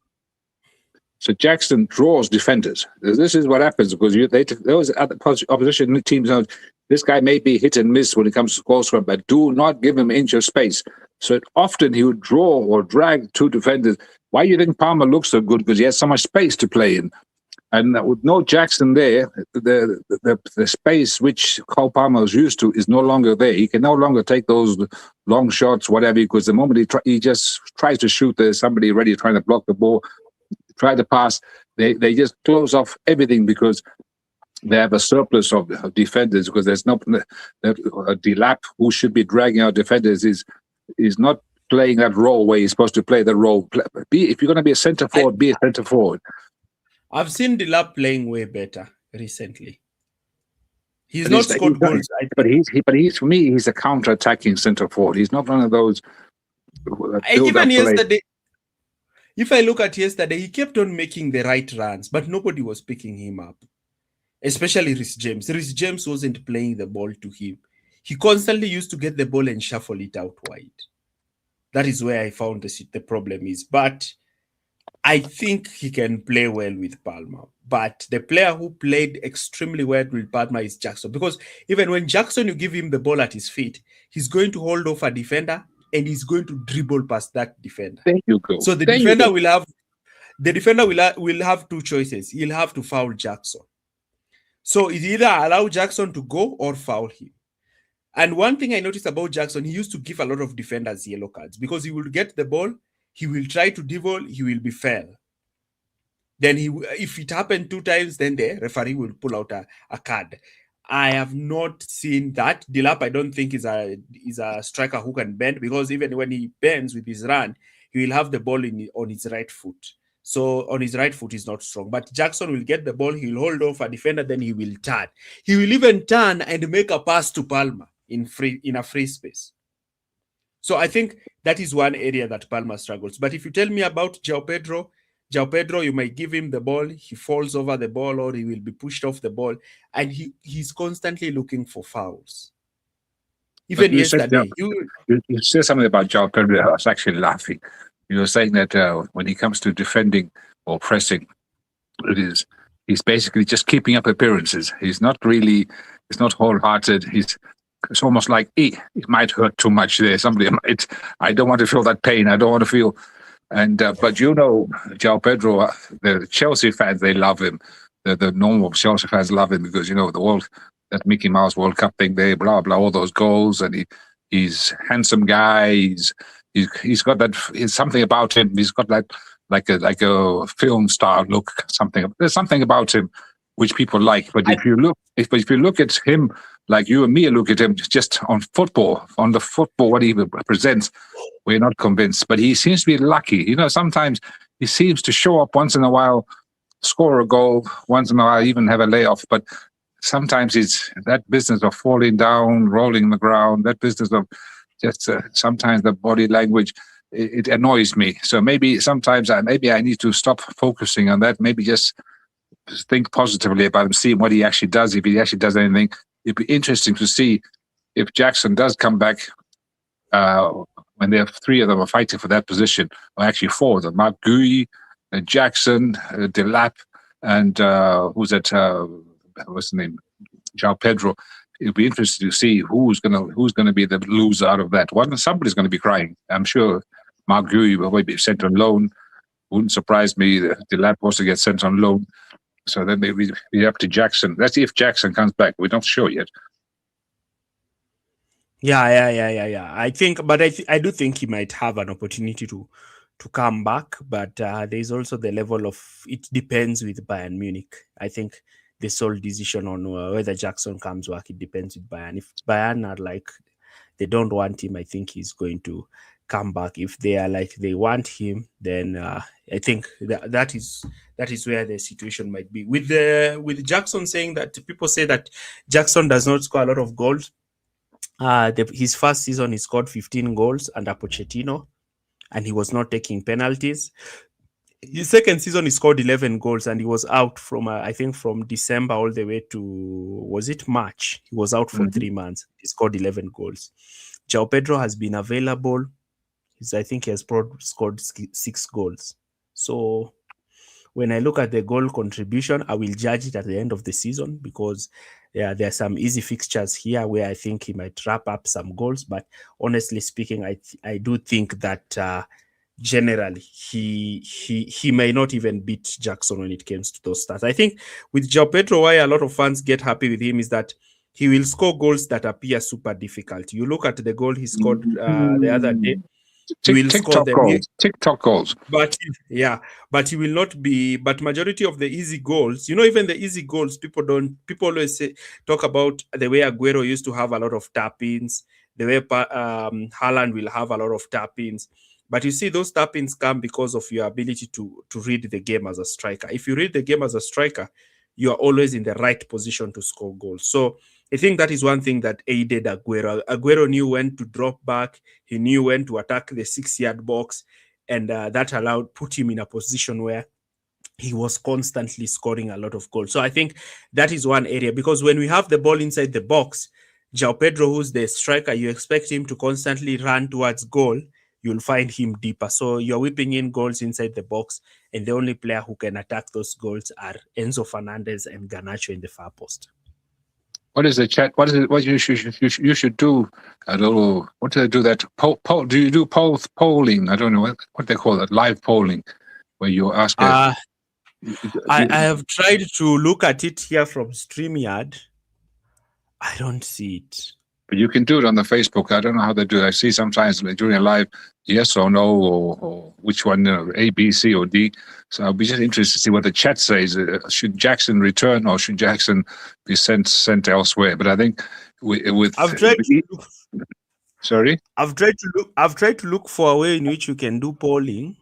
so Jackson draws defenders. This is what happens, because those other opposition teams know this guy may be hit and miss when it comes to goal scoring, but do not give him an inch of space. So often he would draw or drag two defenders. Why do you think Palmer looks so good? Because he has so much space to play in. And with no Jackson there, the space which Cole Palmer was used to is no longer there. He can no longer take those long shots, whatever, because the moment he just tries to shoot, there's somebody ready trying to block the ball, try to pass. They just close off everything because they have a surplus of defenders, because there's no Delap, who should be dragging out defenders, is not playing that role where he's supposed to play the role. If you're going to be a centre forward, be a centre forward. I've seen Delap playing way better recently. He's not scored goals. But he's for me, he's a counter-attacking centre forward. He's not one of those. Even yesterday, if I look at yesterday, he kept on making the right runs, but nobody was picking him up. Especially Reece James. Reece James wasn't playing the ball to him. He constantly used to get the ball and shuffle it out wide. That is where I found the problem is. But I think he can play well with Palmer. But the player who played extremely well with Palmer is Jackson. Because even when Jackson, you give him the ball at his feet, he's going to hold off a defender and he's going to dribble past that defender. There you go. So the defender will have two choices. He'll have to foul Jackson. So it either allow Jackson to go or foul him. And one thing I noticed about Jackson, he used to give a lot of defenders yellow cards because he will get the ball, he will try to dribble, he will be foul. Then if it happened 2 times, then the referee will pull out a card. I have not seen that. Delap, I don't think is a striker who can bend, because even when he bends with his run, he will have the ball on his right foot. So on his right foot is not strong. But Jackson will get the ball, he will hold off a defender, then he will turn. He will even turn and make a pass to Palmer in a free space. So I think that is one area that Palmer struggles. But if you tell me about João Pedro, you might give him the ball, he falls over the ball, or he will be pushed off the ball, and he's constantly looking for fouls. Even yesterday, you said something about João Pedro. I was actually laughing. You were saying that when he comes to defending or pressing, he's basically just keeping up appearances. He's not wholehearted. It's almost like it might hurt too much there. I don't want to feel that pain. I don't want to feel. And but João Pedro, the Chelsea fans, they love him. The normal Chelsea fans love him because that Mickey Mouse World Cup thing there, blah blah, all those goals, and he's handsome guy. He's got that. It's something about him. He's got that like a film star look. There's something about him which people like. But if you look at him like you and me look at him just on the football, what he represents, we're not convinced. But he seems to be lucky. Sometimes he seems to show up once in a while, score a goal, once in a while even have a layoff. But sometimes it's that business of falling down, rolling on the ground, that business of just sometimes the body language, it annoys me. So maybe sometimes I need to stop focusing on that. Maybe just think positively about him, seeing what he actually does, if he actually does anything. It'd be interesting to see if Jackson does come back when there are 3 of them are fighting for that position, or actually 4 of them: Mark Gui, Jackson, Delap, and who's that? What's the name? João Pedro. It'll be interesting to see who's gonna be the loser out of that. Somebody's going to be crying. I'm sure Mark Gui will be sent on loan. Wouldn't surprise me. Delap also gets sent on loan. So then they will be up to Jackson. Let's see if Jackson comes back. We're not sure yet. Yeah. I think, but I do think he might have an opportunity to come back. But there's also the level of, it depends with Bayern Munich. I think the sole decision on whether Jackson comes back, it depends with Bayern. If Bayern are like, they don't want him, I think he's going to come back. If they are like, they want him, then I think that is where the situation might be. With Jackson saying that, people say that Jackson does not score a lot of goals. His first season he scored 15 goals under Pochettino, and he was not taking penalties. His second season he scored 11 goals, and he was out from I think from December all the way to, was it March? He was out for 3 months. He scored 11 goals. João Pedro has been available. I think he has scored 6 goals. So when I look at the goal contribution, I will judge it at the end of the season, because there are some easy fixtures here where I think he might wrap up some goals. But honestly speaking, I do think that generally he may not even beat Jackson when it comes to those stats. I think with João Pedro, why a lot of fans get happy with him is that he will score goals that appear super difficult. You look at the goal he scored the other day. TikTok goals. But he will not be. But majority of the easy goals, even the easy goals, people always talk about the way Aguero used to have a lot of tap-ins, the way Haaland will have a lot of tap-ins. But you see, those tap-ins come because of your ability to read the game as a striker. If you read the game as a striker, you are always in the right position to score goals. So I think that is one thing that aided Aguero. Aguero knew when to drop back. He knew when to attack the 6-yard box. And that put him in a position where he was constantly scoring a lot of goals. So I think that is one area, because when we have the ball inside the box, João Pedro, who's the striker, you expect him to constantly run towards goal. You'll find him deeper. So you're whipping in goals inside the box, and the only player who can attack those goals are Enzo Fernandez and Garnacho in the far post. What is the chat? What is it? What you should do? A little. What do they do? That poll? Do you do polling? I don't know what they call it. Live polling, where you ask. I have tried to look at it here from StreamYard. I don't see it. But you can do it on the Facebook. I don't know how they do it. I see sometimes during a live, yes or no, or which one, A, B, C, or D. So I'll be just interested to see what the chat says. Should Jackson return or should Jackson be sent elsewhere? But I think with I've tried to look, sorry. I've tried to look for a way in which you can do polling,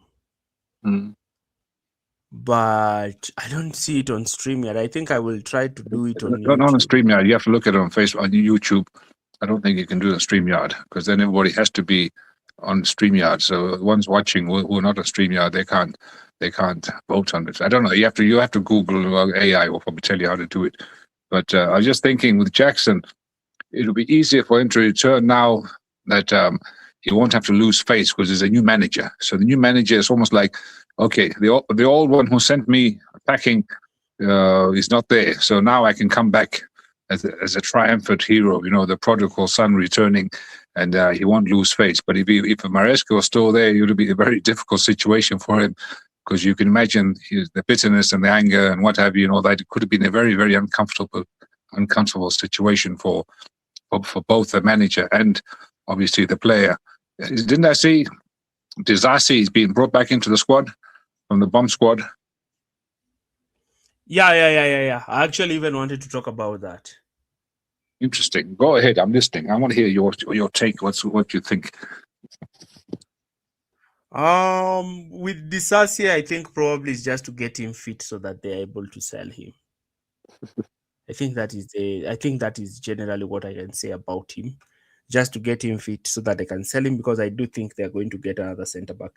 but I don't see it on StreamYard. I think I will try to do it on Not on YouTube. StreamYard. You have to look at it on Facebook, on YouTube. I don't think you can do the StreamYard because then everybody has to be on StreamYard. So one's watching who are not on StreamYard, they can't vote on it. I don't know. You have to Google. AI will probably tell you how to do it. But I was just thinking with Jackson, it'll be easier for him to return now that he won't have to lose face because there's a new manager. So the new manager is almost like, okay, the old one who sent me packing is not there. So now I can come back as a triumphant hero, the prodigal son returning, and he won't lose face. But if Maresca was still there, it would be a very difficult situation for him because you can imagine the bitterness and the anger and what have you, that it could have been a very, very uncomfortable situation for both the manager and obviously the player. Didn't I see Disasi is being brought back into the squad from the bomb squad? Yeah. I actually even wanted to talk about that. Interesting. Go ahead. I'm listening. I want to hear your take. What you think? With Disasi, I think probably it's just to get him fit so that they're able to sell him. I think that is generally what I can say about him. Just to get him fit so that they can sell him, because I do think they're going to get another centre back.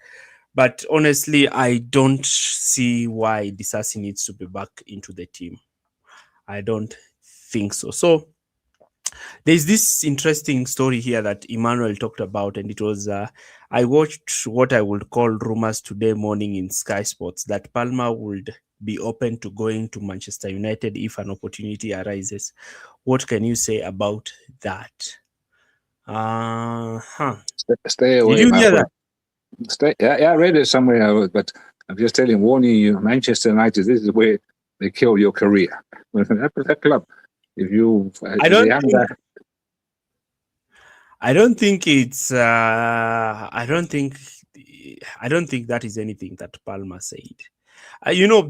But honestly, I don't see why Disasi needs to be back into the team. I don't think so. So there's this interesting story here that Emmanuel talked about, and it was I watched what I would call rumors today morning in Sky Sports that Palmer would be open to going to Manchester United if an opportunity arises. What can you say about that? Stay away. Did you hear that? I read it somewhere, but I'm just warning you, Manchester United, this is where they kill your career. That club, if you, I don't think that is anything that Palmer said.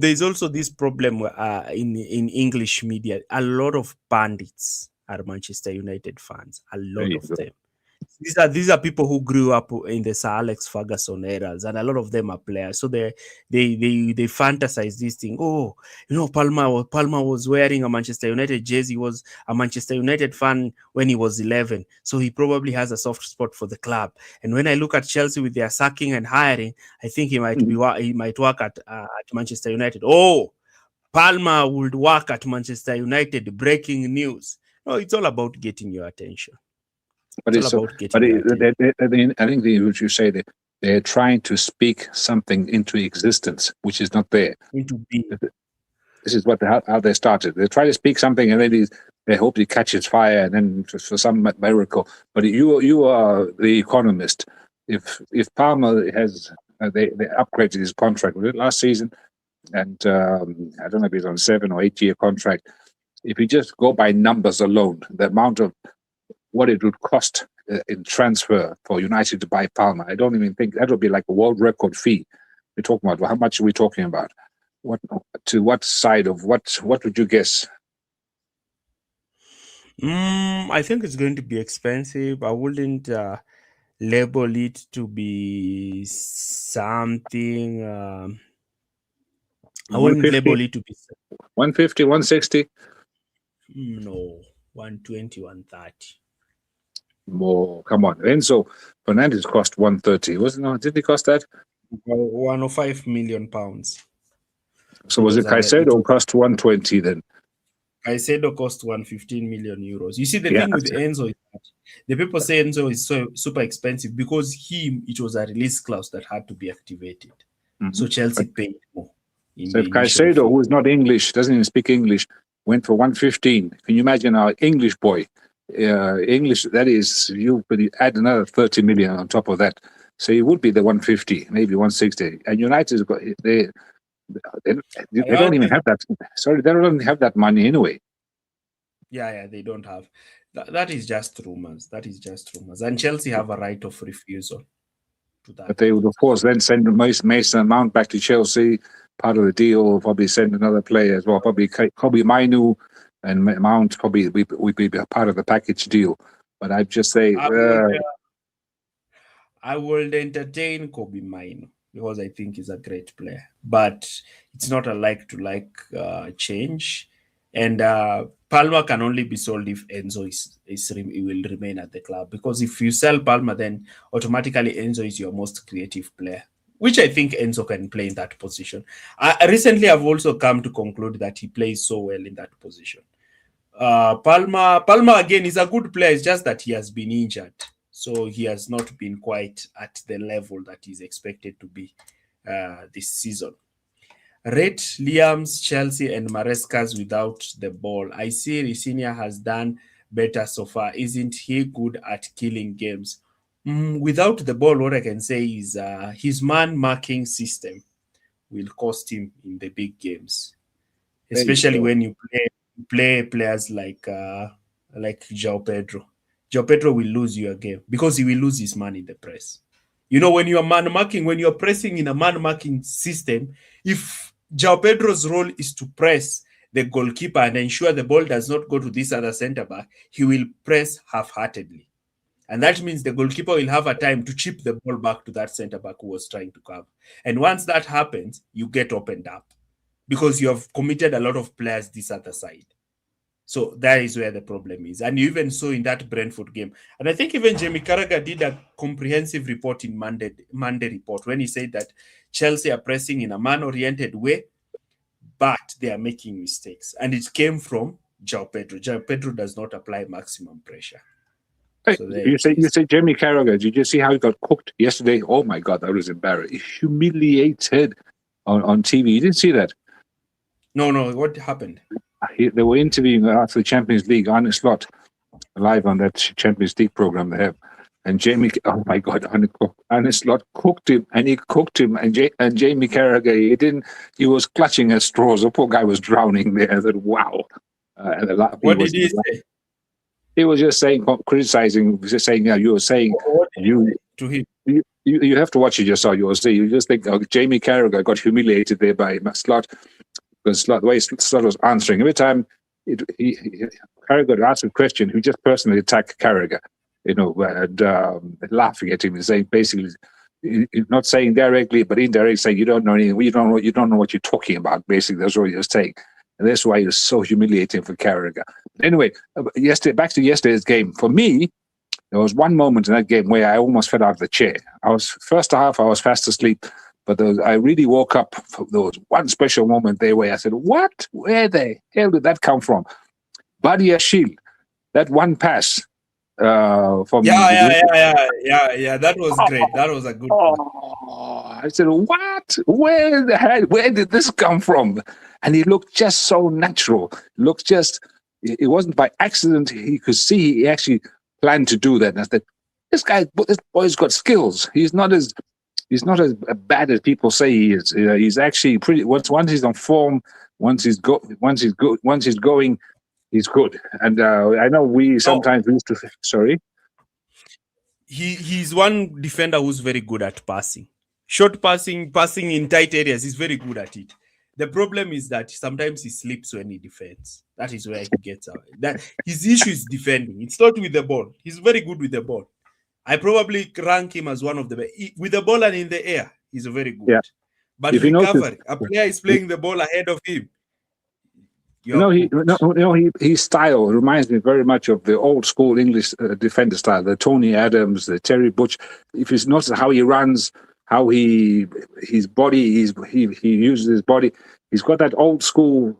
There's also this problem in English media. A lot of pundits are Manchester United fans. A lot of them. These are people who grew up in the Sir Alex Ferguson eras, and a lot of them are players. So they fantasize this thing. Oh, Palmer was wearing a Manchester United jersey. He was a Manchester United fan when he was 11, so he probably has a soft spot for the club. And when I look at Chelsea with their sacking and hiring, I think he might work at Manchester United. Oh, Palmer would work at Manchester United. Breaking news. No, it's all about getting your attention. But I think what you say, they're trying to speak something into existence, which is not there. Into being. This is how they started. They try to speak something, and then they hope it catches fire, and then for some miracle. But you are the economist. If Palmer has they upgraded his contract last season, and I don't know if he's on a 7 or 8 year contract. If you just go by numbers alone, the amount of what it would cost in transfer for United to buy Palmer, I don't even think that would be like a world record fee. We're talking about how much are we talking about? What side of what would you guess? I think it's going to be expensive. I wouldn't label it to be something. I wouldn't label it to be 150, 160. No, 120, 130. More, come on. Enzo Fernandez cost 130, wasn't it? Did he cost that? 105 million pounds. So was it Caicedo cost 120 then? Caicedo cost 115 million euros. You see, the thing with Enzo is that the people say Enzo is so super expensive because it was a release clause that had to be activated. Mm-hmm. So Chelsea paid more. So if Caicedo, who is not English, doesn't even speak English, went for 115, can you imagine our English boy? English, that is, you could add another 30 million on top of that. So it would be the 150, maybe 160. And United, They don't even have that. Sorry, they don't even have that money anyway. Yeah, they don't have. That is just rumors. That is just rumors. And Chelsea have a right of refusal to that. But they would, of course, then send Mason Mount back to Chelsea. Part of the deal, probably send another player as well. Probably Mainu and Mount probably would be a part of the package deal. But I'd just say... I would entertain Kobe Mainu because I think he's a great player. But it's not a like-to-like change. And Palmer can only be sold if Enzo will remain at the club. Because if you sell Palmer, then automatically Enzo is your most creative player, which I think Enzo can play in that position. Recently, I've also come to conclude that he plays so well in that position. Palmer again is a good player. It's just that he has been injured. So he has not been quite at the level that he's expected to be this season. Rate Liam's, Chelsea, and Maresca's without the ball. I see Ricinia has done better so far. Isn't he good at killing games? Without the ball, what I can say is his man-marking system will cost him in the big games, especially when you play players like João Pedro. João Pedro will lose you a game because he will lose his man in the press. You know, when you are man-marking, when you're pressing in a man-marking system, if João Pedro's role is to press the goalkeeper and ensure the ball does not go to this other centre-back, he will press half-heartedly. And that means the goalkeeper will have a time to chip the ball back to that centre-back who was trying to cover. And once that happens, you get opened up because you have committed a lot of players this other side. So that is where the problem is. And you even saw in that Brentford game. And I think even Jamie Carragher did a comprehensive report in Monday report when he said that Chelsea are pressing in a man-oriented way, but they are making mistakes. And it came from João Pedro. João Pedro does not apply maximum pressure. Hey, so you say Jamie Carragher. Did you see how he got cooked yesterday? Oh my God, that was embarrassing. Humiliated on TV. You didn't see that? No. What happened? They were interviewing after the Champions League, Arne Slot, live on that Champions League program they have. And Jamie, oh my God, Arne Slot cooked him, and he cooked him. And Jamie Carragher, he was clutching at straws. The poor guy was drowning there. I said, wow. What did he say? He was just criticizing, just saying, yeah, you were saying, to him. You have to watch it yourself. You will see. You just think, Jamie Carragher got humiliated there by Slot. Because the way Slot was answering, every time Carragher would ask a question, he just personally attacked Carragher, and laughing at him and saying, basically, not saying directly, but indirectly saying, you don't know anything, you don't know what you're talking about. Basically, that's what he was saying. And that's why it was so humiliating for Carragher. Anyway, back to yesterday's game. For me, there was one moment in that game where I almost fell out of the chair. First half, I was fast asleep. But I really woke up. There was one special moment there where I said, what? Where the hell did that come from? Badiashile, that one pass. From Yeah. That was great. That was a good one. I said, what? Where did this come from? And he looked just so natural. It wasn't by accident. He could see he actually planned to do that. And I said, this boy's got skills. He's not as bad as people say he is. He's actually pretty. Once he's on form, once he's going, he's good. And I know we sometimes used to. Sorry. He's one defender who's very good at passing, short passing in tight areas. He's very good at it. The problem is that sometimes he slips when he defends. That is where he gets out. That his issue is defending. It's not with the ball. He's very good with the ball. I probably rank him as one of the best. With the ball and in the air, he's very good. Yeah. But if recovery, a player is playing the ball ahead of him. His style reminds me very much of the old school English defender style, the Tony Adams, the Terry Butch. If it's not how he runs, how his body, he uses his body. He's got that old school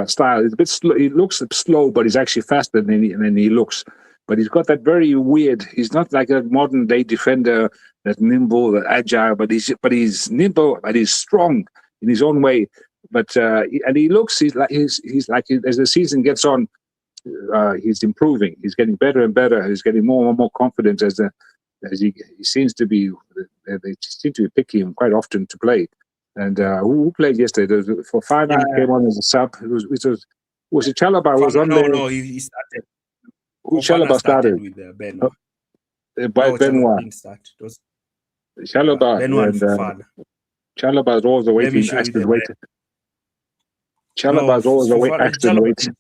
style. It's a bit slow. He looks slow, but he's actually faster than he looks. But he's got that very weird. He's not like a modern day defender that's nimble, that agile. But he's nimble, but he's strong in his own way. But and he looks. He's like as the season gets on, he's improving. He's getting better and better. He's getting more and more confident as he seems to be. They seem to be picking him quite often to play. And who played yesterday? For Fana, he came on as a sub. Was it Chalobah was on no, there? no, he started. Who Fofana Chalobah started? with Benoit. By No, Chalobah Benoit. didn't start. It was Chalobah Benoit and and Fofana. Chalobah is always Let me awaiting show you accident the waiting. Chalobah is always accident waiting.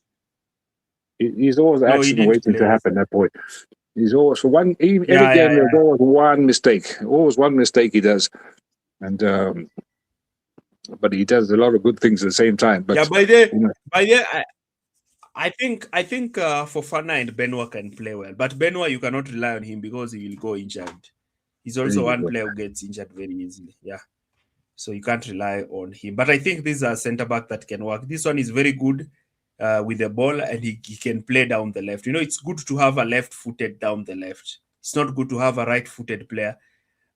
He's always No, he accident didn't waiting to play. happen. That boy. He's always for one. Any Yeah, game, yeah, there's always one mistake. Always one mistake he does, and but he does a lot of good things at the same time. But yeah, you know, I think Fofana and Benoit can play well, but Benoit you cannot rely on him because he will go injured. He's also one player who gets injured very easily. Yeah, so you can't rely on him. But I think this is a centre back that can work. This one is very good with the ball, and he can play down the left. You know, it's good to have a left-footed down the left. It's not good to have a right-footed player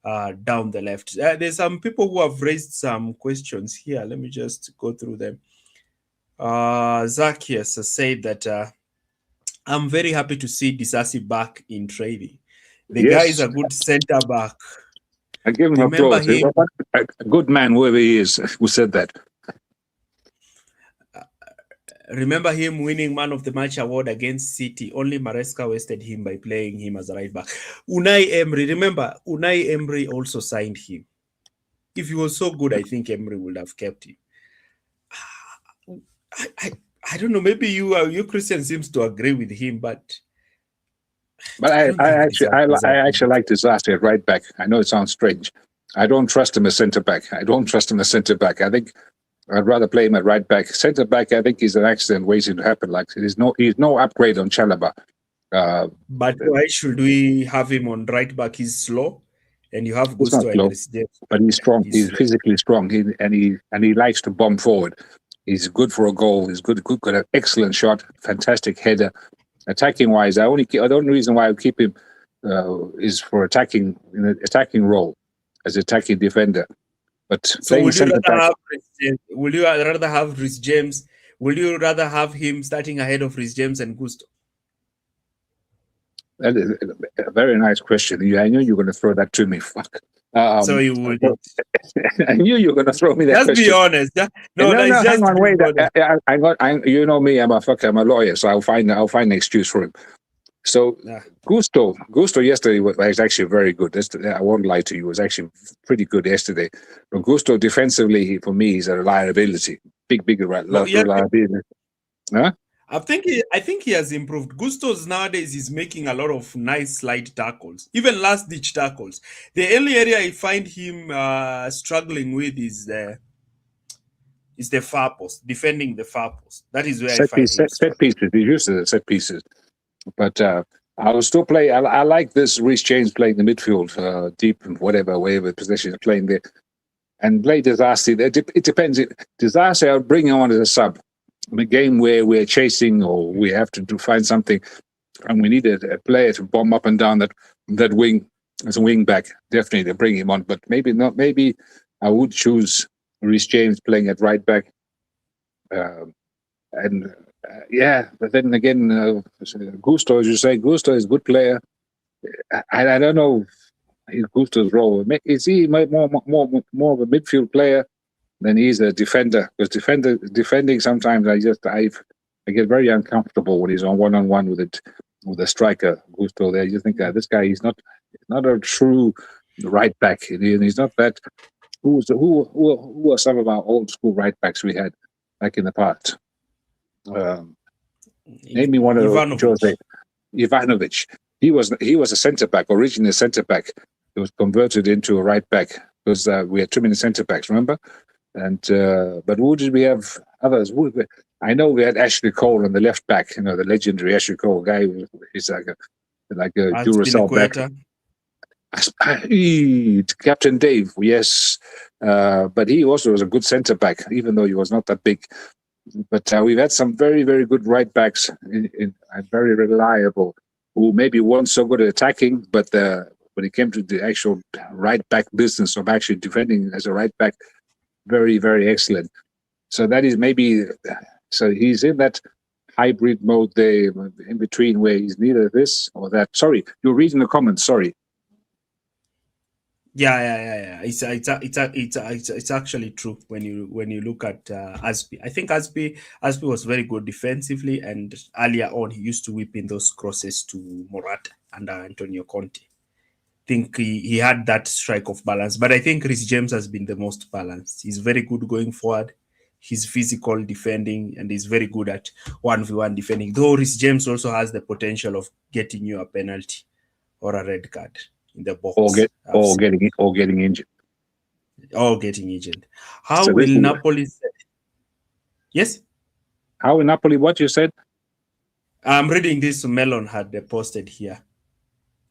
down the left. There's some people who have raised some questions here. Let me just go through them. Zacchaeus has said that I'm very happy to see Disasi back in training. The guy is a good centre back. I give him Remember applause. him- A good man, whoever he is, who said that. Remember him winning Man of the Match award against City. Only Maresca wasted him by playing him as a right back. Unai Emery, remember, Unai Emery also signed him. If he was so good, I think Emery would have kept him. I don't know. Maybe you Christian seems to agree with him, but I Disasi actually like Disasi at right back. I know it sounds strange. I don't trust him as centre back. I think I'd rather play him at right back. Centre back, I think he's an accident waiting to happen. Like he's no upgrade on Chalobah. But why should we have him on right back? He's slow, and you have He's Gusto not and slow, Reece James. but he's strong. He's slow. physically strong. He likes to bomb forward. He's good for a goal. He's good an excellent shot, fantastic header. Attacking wise, the only reason why I keep him is for attacking in an attacking role as attacking defender. But So would you rather have Reece James? Would you rather have him starting ahead of Reece James and Gusto? That is a very nice question. I knew you were going to throw that to me. Fuck. So you would. I knew you were going to throw me that Just question. be honest. No, it's just hang on, wait. honest. You know me. I'm a lawyer, so I'll find an excuse for him. So Yeah. Gusto yesterday was actually very good. I won't lie to you. It was actually pretty good yesterday. But Gusto defensively, for me, is a reliability. Big reliability. Huh? I think he has improved. Gusto's nowadays is making a lot of nice slide tackles, even last ditch tackles. The only area I find him struggling with is the far post, defending the far post. That is where I find him set pieces. He's used to the set pieces. But I will still play. I like this Reece James playing the midfield, deep, whatever position playing there, and play Disasi. It depends. Disasi, I'll bring him on as a sub. In a game where we're chasing or we have to find something, and we need a player to bomb up and down that wing as a wing back. Definitely, to bring him on. But maybe not. Maybe I would choose Reece James playing at right back, yeah, but then again, Gusto, as you say, Gusto is a good player. I don't know Gusto's role. Is he more of a midfield player than he's a defender? Because defending sometimes I get very uncomfortable when he's on one-on-one with a striker. Gusto there, you think that this guy he's not a true right back, and he's not that. Who are some of our old school right backs we had back in the past? Name me one of Ivanovic. He was a centre back, originally a centre back. He was converted into a right back because we had too many centre backs. Remember? And but who did we have? Others. I know we had Ashley Cole on the left back. You know, the legendary Ashley Cole guy. He's like a Duracell back. Captain Dave, yes, but he also was a good centre back, even though he was not that big. But we've had some very, very good right backs and very reliable, who maybe weren't so good at attacking, but when it came to the actual right back business of actually defending as a right back, very, very excellent. So that is maybe, so he's in that hybrid mode there, in between where he's neither this or that. Sorry, you're reading the comments, sorry. Yeah. It's actually true when you look at Aspi. I think Aspi was very good defensively, and earlier on he used to whip in those crosses to Morata under Antonio Conte. Think he had that strike of balance, but I think Reece James has been the most balanced. He's very good going forward. He's physical defending, and he's very good at 1v1 defending. Though Reece James also has the potential of getting you a penalty or a red card in the box, or getting injured. Or getting injured. How So will this is- Napoli? Yes, How in Napoli? What you said? I'm reading this. Melon had posted here.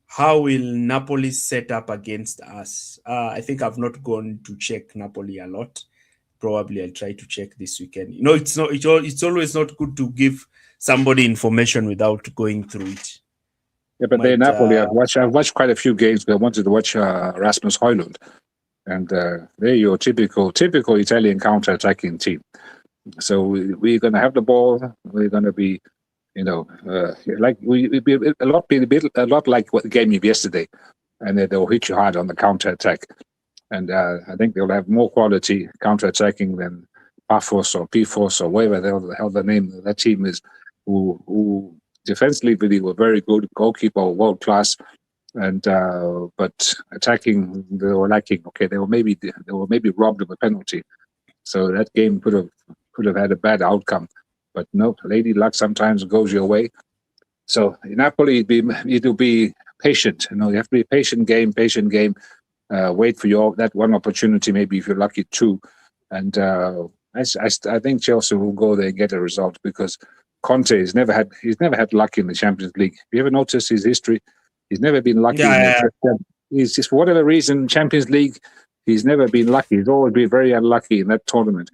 How will Napoli set up against us? I think I've not gone to check Napoli a lot. Probably I'll try to check this weekend. You know, it's always not good to give somebody information without going through it. Yeah, but they're Napoli. I've watched quite a few games, but I wanted to watch Rasmus Højlund, and they're your typical Italian counter-attacking team. So we're going to have the ball. We're going to be, like we be a lot like what the game of yesterday, and they'll hit you hard on the counter-attack. And I think they'll have more quality counter-attacking than Pafos or Pifos or whatever the hell the name of that team is, who defensively were very good, goalkeeper world class, and but attacking they were lacking. Okay, they were maybe robbed of a penalty, so that game could have had a bad outcome. But no, lady luck sometimes goes your way. So in Napoli, it'll be patient. You have to be patient game. Wait for that one opportunity, maybe if you're lucky two. And I think Chelsea will go there and get a result, because Conte he's never had luck in the Champions League. Have you ever noticed his history? He's never been lucky. He's just, for whatever reason, Champions League, he's never been lucky. He's always been very unlucky in that tournament.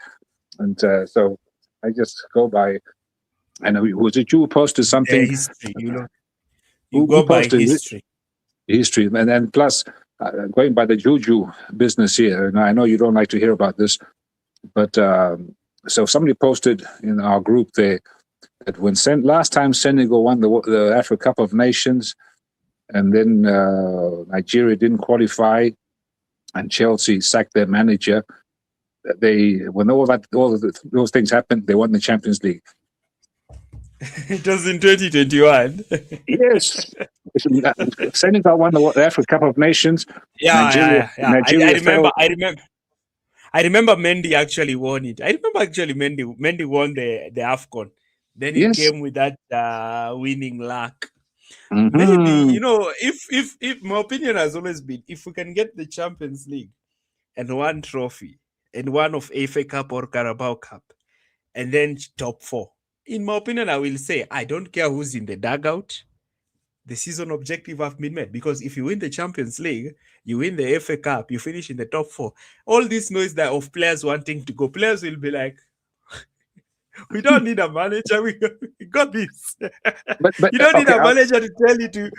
And so I just go by. I know, was it you who posted something? History, you go by history. History, and then plus going by the juju business here. And I know you don't like to hear about this, but so somebody posted in our group there that when last time Senegal won the Africa Cup of Nations, and then Nigeria didn't qualify, and Chelsea sacked their manager, when those things happened, they won the Champions League. It was in 2021. Yes. Senegal won the Africa Cup of Nations. Nigeria I remember Mendy actually won it. I remember actually Mendy won the AFCON. Then he came with that winning luck. Mm-hmm. Maybe, if my opinion has always been, if we can get the Champions League and one trophy and one of FA Cup or Carabao Cup and then top four, in my opinion, I will say, I don't care who's in the dugout. The season objective have been met, because if you win the Champions League, you win the FA Cup, you finish in the top four. All this noise that of players wanting to go, players will be like, we don't need a manager. We got this. But you don't need a manager to tell you to,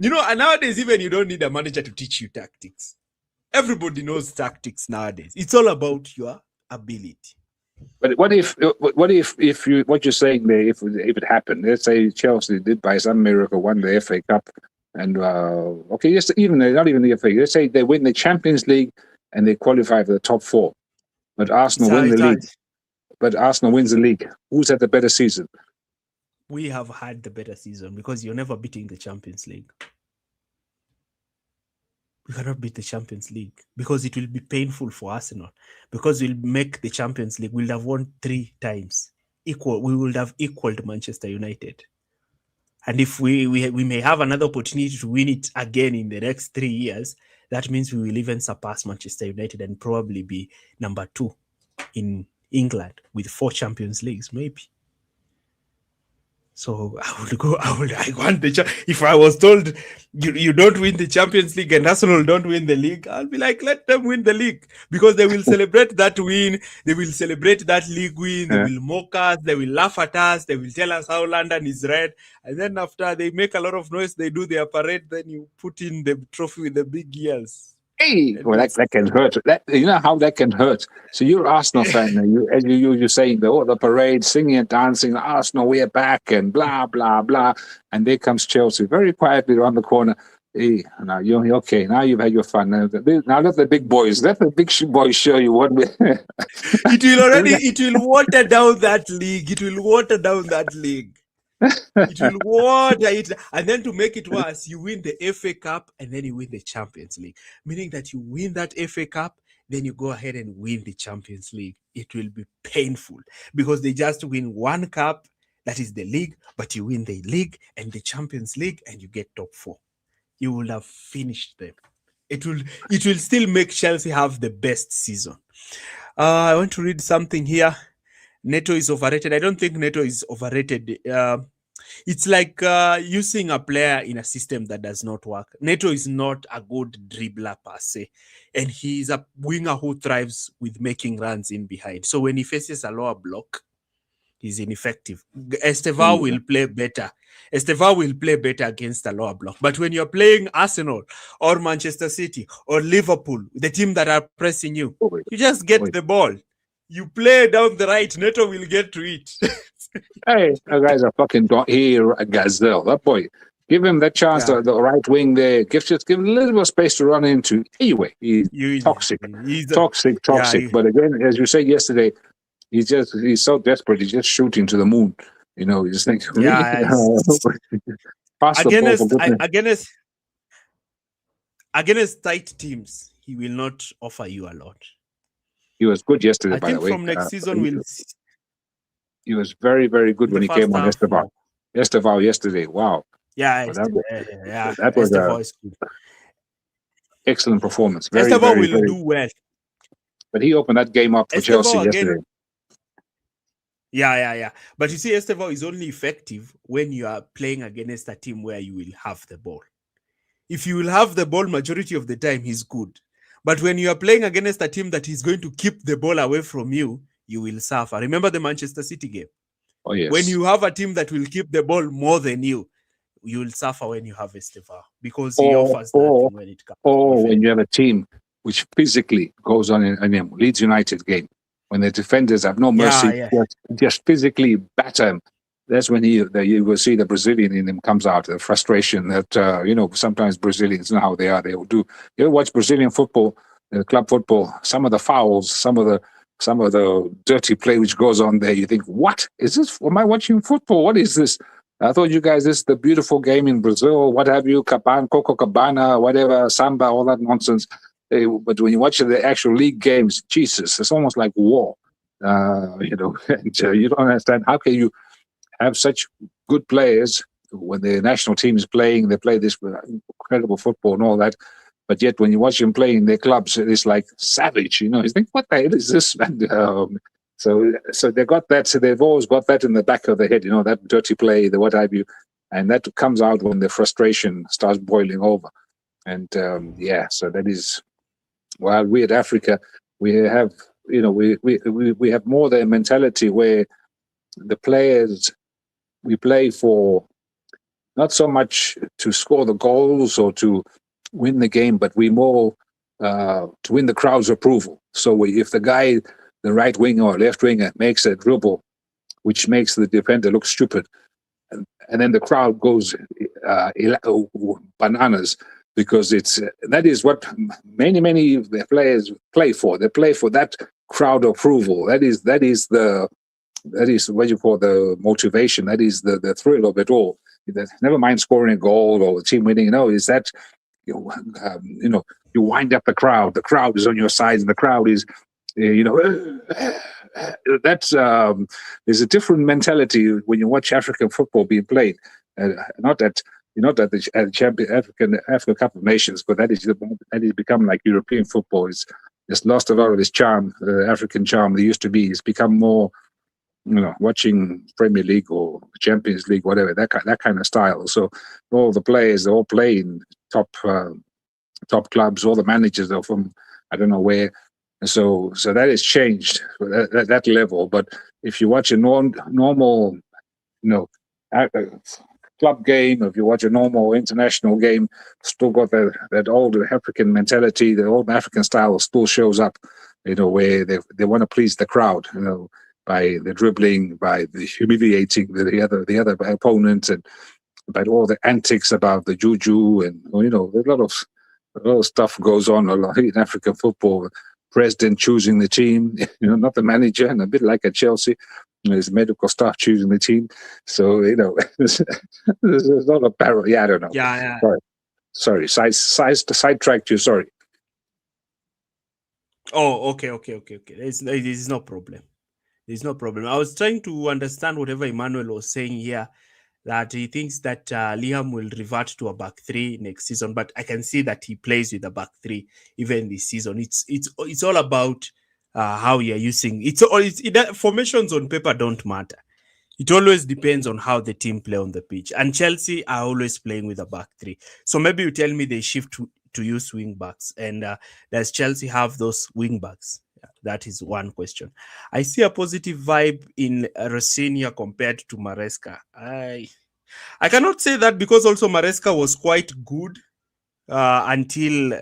and nowadays, even you don't need a manager to teach you tactics. Everybody knows tactics nowadays. It's all about your ability. But what if what you're saying there, if it happened, let's say Chelsea did by some miracle won the FA Cup, and just not even the FA, let's say they win the Champions League and they qualify for the top four, but Arsenal win the league. But Arsenal wins the league. Who's had the better season? We have had the better season, because you're never beating the Champions League. We cannot beat the Champions League, because it will be painful for Arsenal, because we'll make the Champions League. We'll have won 3 times. We will have equaled Manchester United. And if we may have another opportunity to win it again in the next 3 years, that means we will even surpass Manchester United and probably be number 2 in England with 4 Champions Leagues, maybe. So I want if I was told you don't win the Champions League and Arsenal don't win the league, I'll be like, let them win the league, because they will celebrate that win. They will celebrate that league win. They will mock us. They will laugh at us. They will tell us how London is red. And then after they make a lot of noise, they do their parade. Then you put in the trophy with the big yells. Hey, well, that can hurt. You know how that can hurt. So you're an Arsenal fan, and you're saying the parade, singing and dancing, Arsenal, we are back, and blah blah blah. And there comes Chelsea very quietly around the corner. Hey, now you're okay. Now you've had your fun. Now let the big boys show you what we. It will water down that league. It will water down that league. It will water it. And then to make it worse, you win the FA Cup and then you win the Champions League. Meaning that you win that FA Cup, then you go ahead and win the Champions League. It will be painful because they just win one cup, that is the league, but you win the league and the Champions League and you get top 4. You will have finished them. It will still make Chelsea have the best season. I want to read something here. Neto is overrated. I don't think Neto is overrated. It's like using a player in a system that does not work. Neto is not a good dribbler per se, and he's a winger who thrives with making runs in behind. So when he faces a lower block, he's ineffective. Estevao will play better. Estevao will play better against a lower block. But when you're playing Arsenal or Manchester City or Liverpool, the team that are pressing you, you just get the ball. You play down the right, Neto will get to it. Hey, that guy's a fucking a gazelle. That boy, give him that chance. Yeah. The right wing there. Give him a little bit of space to run into. Anyway, he's toxic. Toxic. Yeah, But again, as you said yesterday, he's so desperate. He's just shooting to the moon. You know, you just think, pass the ball. Against tight teams, he will not offer you a lot. He was good yesterday, by the way. From next season, he was very, very good when he came on Estevao. Estevao yesterday. Wow. Yeah, that was good. Excellent performance. Estevao will do well. But he opened that game up for Chelsea yesterday. Yeah. But you see, Estevao is only effective when you are playing against a team where you will have the ball. If you will have the ball majority of the time, he's good. But when you are playing against a team that is going to keep the ball away from you, you will suffer. Remember the Manchester City game? Oh, yes. When you have a team that will keep the ball more than you, you will suffer when you have Estevao because he offers that when it comes. Or when you have a team which physically goes on in a Leeds United game, when the defenders have no mercy, just physically batter him. That's when you will see the Brazilian in him comes out, the frustration that, sometimes Brazilians know how they are. They will do. You ever watch Brazilian football, club football, some of the fouls, some of the dirty play which goes on there, you think, what is this? Am I watching football? What is this? I thought you guys, this is the beautiful game in Brazil, what have you, Copacabana, whatever, samba, all that nonsense. But when you watch the actual league games, Jesus, it's almost like war. And you don't understand, how can you have such good players when the national team is playing, they play this incredible football and all that, but yet when you watch them play in their clubs, it's like savage, you think, what the hell is this? And, so they got that, so they've always got that in the back of their head, that dirty play, the what have you, and that comes out when the frustration starts boiling over. And so that is, while we at Africa, we have, we have more the mentality where the players, we play for not so much to score the goals or to win the game, but we more to win the crowd's approval. So if the guy, the right winger or left winger, makes a dribble which makes the defender look stupid, and then the crowd goes bananas, because that is what many players play for. They play for that crowd approval. That is what you call the motivation. That is the thrill of it all. Never mind scoring a goal or the team winning. Is that you wind up the crowd. The crowd is on your side, and the crowd is, that's there's a different mentality when you watch African football being played. Not at the African Cup of Nations, but that is become like European football. It's lost a lot of its charm, the African charm there used to be. It's become more, watching Premier League or Champions League, whatever, that kind of style. So all the players, they all play in top clubs. All the managers are from I don't know where. So that has changed that level. But if you watch a normal, club game, if you watch a normal international game, still got that old African mentality, the old African style still shows up, where they want to please the crowd, by the dribbling, by the humiliating the other opponent, and about all the antics about the juju, and a lot of stuff goes on a lot in African football. President choosing the team, not the manager, and a bit like at Chelsea, there's medical staff choosing the team. So there's a lot of parallel. Yeah, I don't know. Yeah. Sorry, sidetracked you. Sorry. Oh, okay. There's no problem. There's no problem. I was trying to understand whatever Emmanuel was saying here, that he thinks that Liam will revert to a back three next season, but I can see that he plays with a back three even this season. It's all about how you're using formations on paper don't matter. It always depends on how the team play on the pitch. And Chelsea are always playing with a back three. So maybe you tell me they shift to use wing backs, and does Chelsea have those wing backs? That is one question. I see a positive vibe in Rosinia compared to Maresca. I cannot say that, because also Maresca was quite good until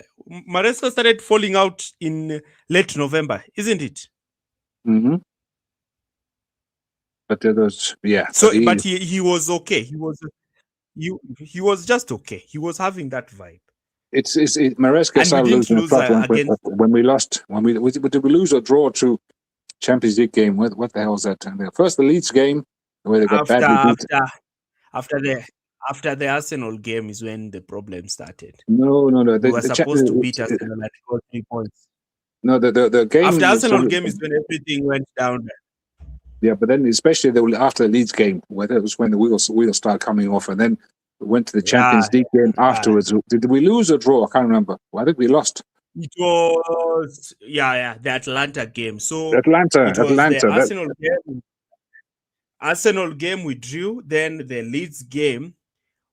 Maresca started falling out in late November, isn't it? Mm-hmm. But there was, yeah. So, but he was okay. He was just okay. He was having that vibe. It's Maresca started losing against when we lost. Did we lose or draw to Champions League game? What the hell was that? First the Leeds game where they got badly beat. After the Arsenal game is when the problem started. No. We were supposed to beat Arsenal and got 3 points. No, the game after Arsenal game is when everything went down. Yeah, but then especially after the Leeds game, where it was when the wheels start coming off, and then we went to the Champions League game afterwards. Did we lose or draw? I can't remember. I think we lost. It was the Atlanta game. So Atlanta. The Arsenal game we drew. Then the Leeds game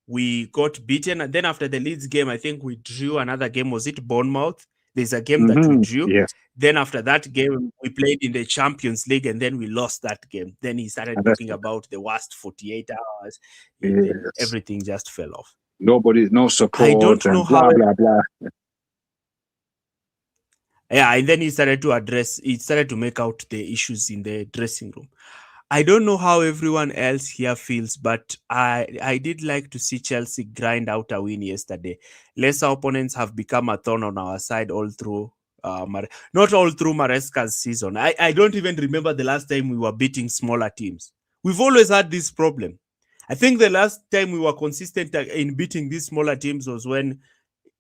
we got beaten, and then after the Leeds game, I think we drew another game. Was it Bournemouth? There's a game that we drew. Yes. Then after that game, we played in the Champions League, and then we lost that game. Then he started talking about the worst 48 hours. Yes. Everything just fell off. No support. I don't know how. Blah, blah, blah. Yeah, and then he started to make out the issues in the dressing room. I don't know how everyone else here feels, but I did like to see Chelsea grind out a win yesterday. Lesser opponents have become a thorn on our side all through, not all through Maresca's season. I don't even remember the last time we were beating smaller teams. We've always had this problem. I think the last time we were consistent in beating these smaller teams was when,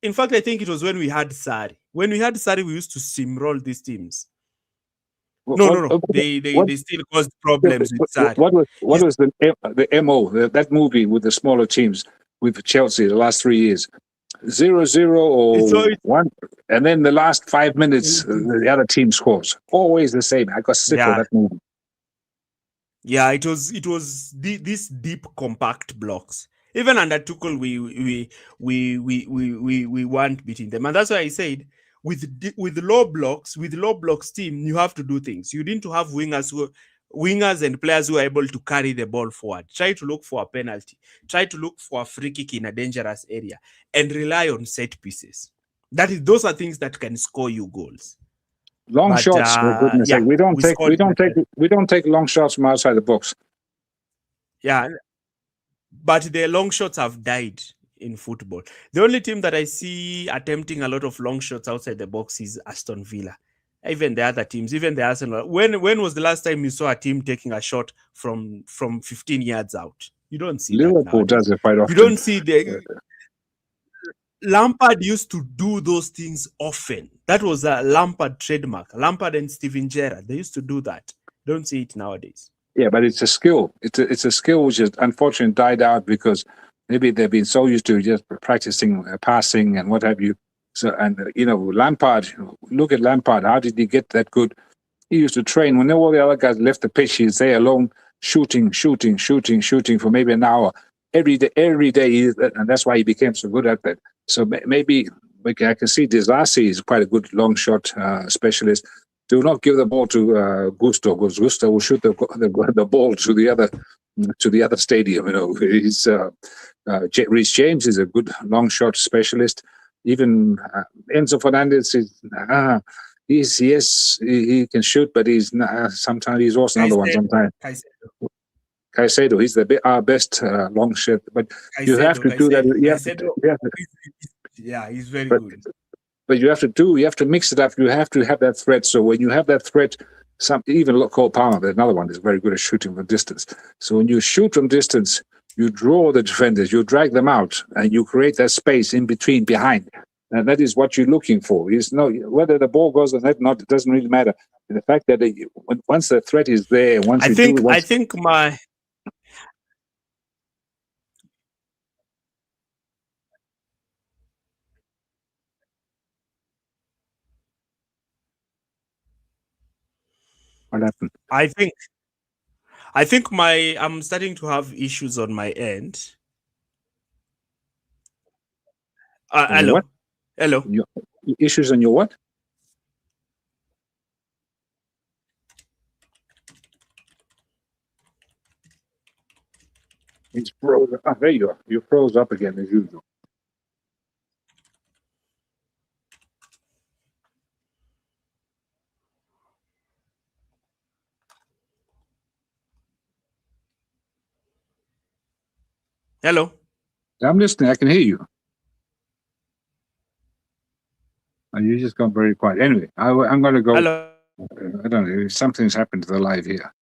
in fact, I think it was when we had Sarri. When we had Sarri, we used to steamroll these teams. No. They still caused problems with Sarri. What was the MO, that movie with the smaller teams with Chelsea the last 3 years? 0-0 or 1, and then the last 5 minutes the other team scores. Always the same. I got sick of that movie. Yeah, it was these deep compact blocks. Even under Tuchel, we weren't beating them, and that's why I said with low blocks team, you have to do things. You need to have wingers and players who are able to carry the ball forward. Try to look for a penalty. Try to look for a free kick in a dangerous area, and rely on set pieces. Those are things that can score you goals. Long shots, for goodness sake. We don't take long shots from outside the box. Yeah, but the long shots have died in football. The only team that I see attempting a lot of long shots outside the box is Aston Villa. Even the other teams, even the Arsenal. When was the last time you saw a team taking a shot from 15 yards out? You don't see Liverpool does it quite often. You don't see Lampard used to do those things often. That was a Lampard trademark. Lampard and Steven Gerrard, they used to do that. Don't see it nowadays. Yeah, but it's a skill. It's a skill which has unfortunately died out because maybe they've been so used to just practicing passing and what have you. So, and Lampard, look at Lampard. How did he get that good? He used to train when all the other guys left the pitch. He'd stay alone, shooting for maybe an hour every day, and that's why he became so good at that. So maybe I can see Disasi is quite a good long shot specialist. Do not give the ball to Gusto, because Gusto will shoot the ball to the other stadium. He's Reece James is a good long shot specialist. Even Enzo Fernandez is he can shoot, but he's not, sometimes he's also another one. Sometimes Caicedo, he's our best long shot. But you have to do that. Yeah, he's very but, good. But you have to mix it up. You have to have that threat. So when you have that threat, even Cole Palmer, another one, is very good at shooting from distance. So when you shoot from distance, you draw the defenders, you drag them out, and you create that space in between, behind. And that is what you're looking for. Whether the ball goes on net or not, it doesn't really matter. And the fact that once the threat is there, I think my what happened? I think I'm starting to have issues on my end. Hello. What? Hello. Issues on your what? It's frozen. There you are. You froze up again as usual. Hello. I'm listening. I can hear you. And you just got very quiet. Anyway, I'm going to go. Hello. I don't know. Something's happened to the live here.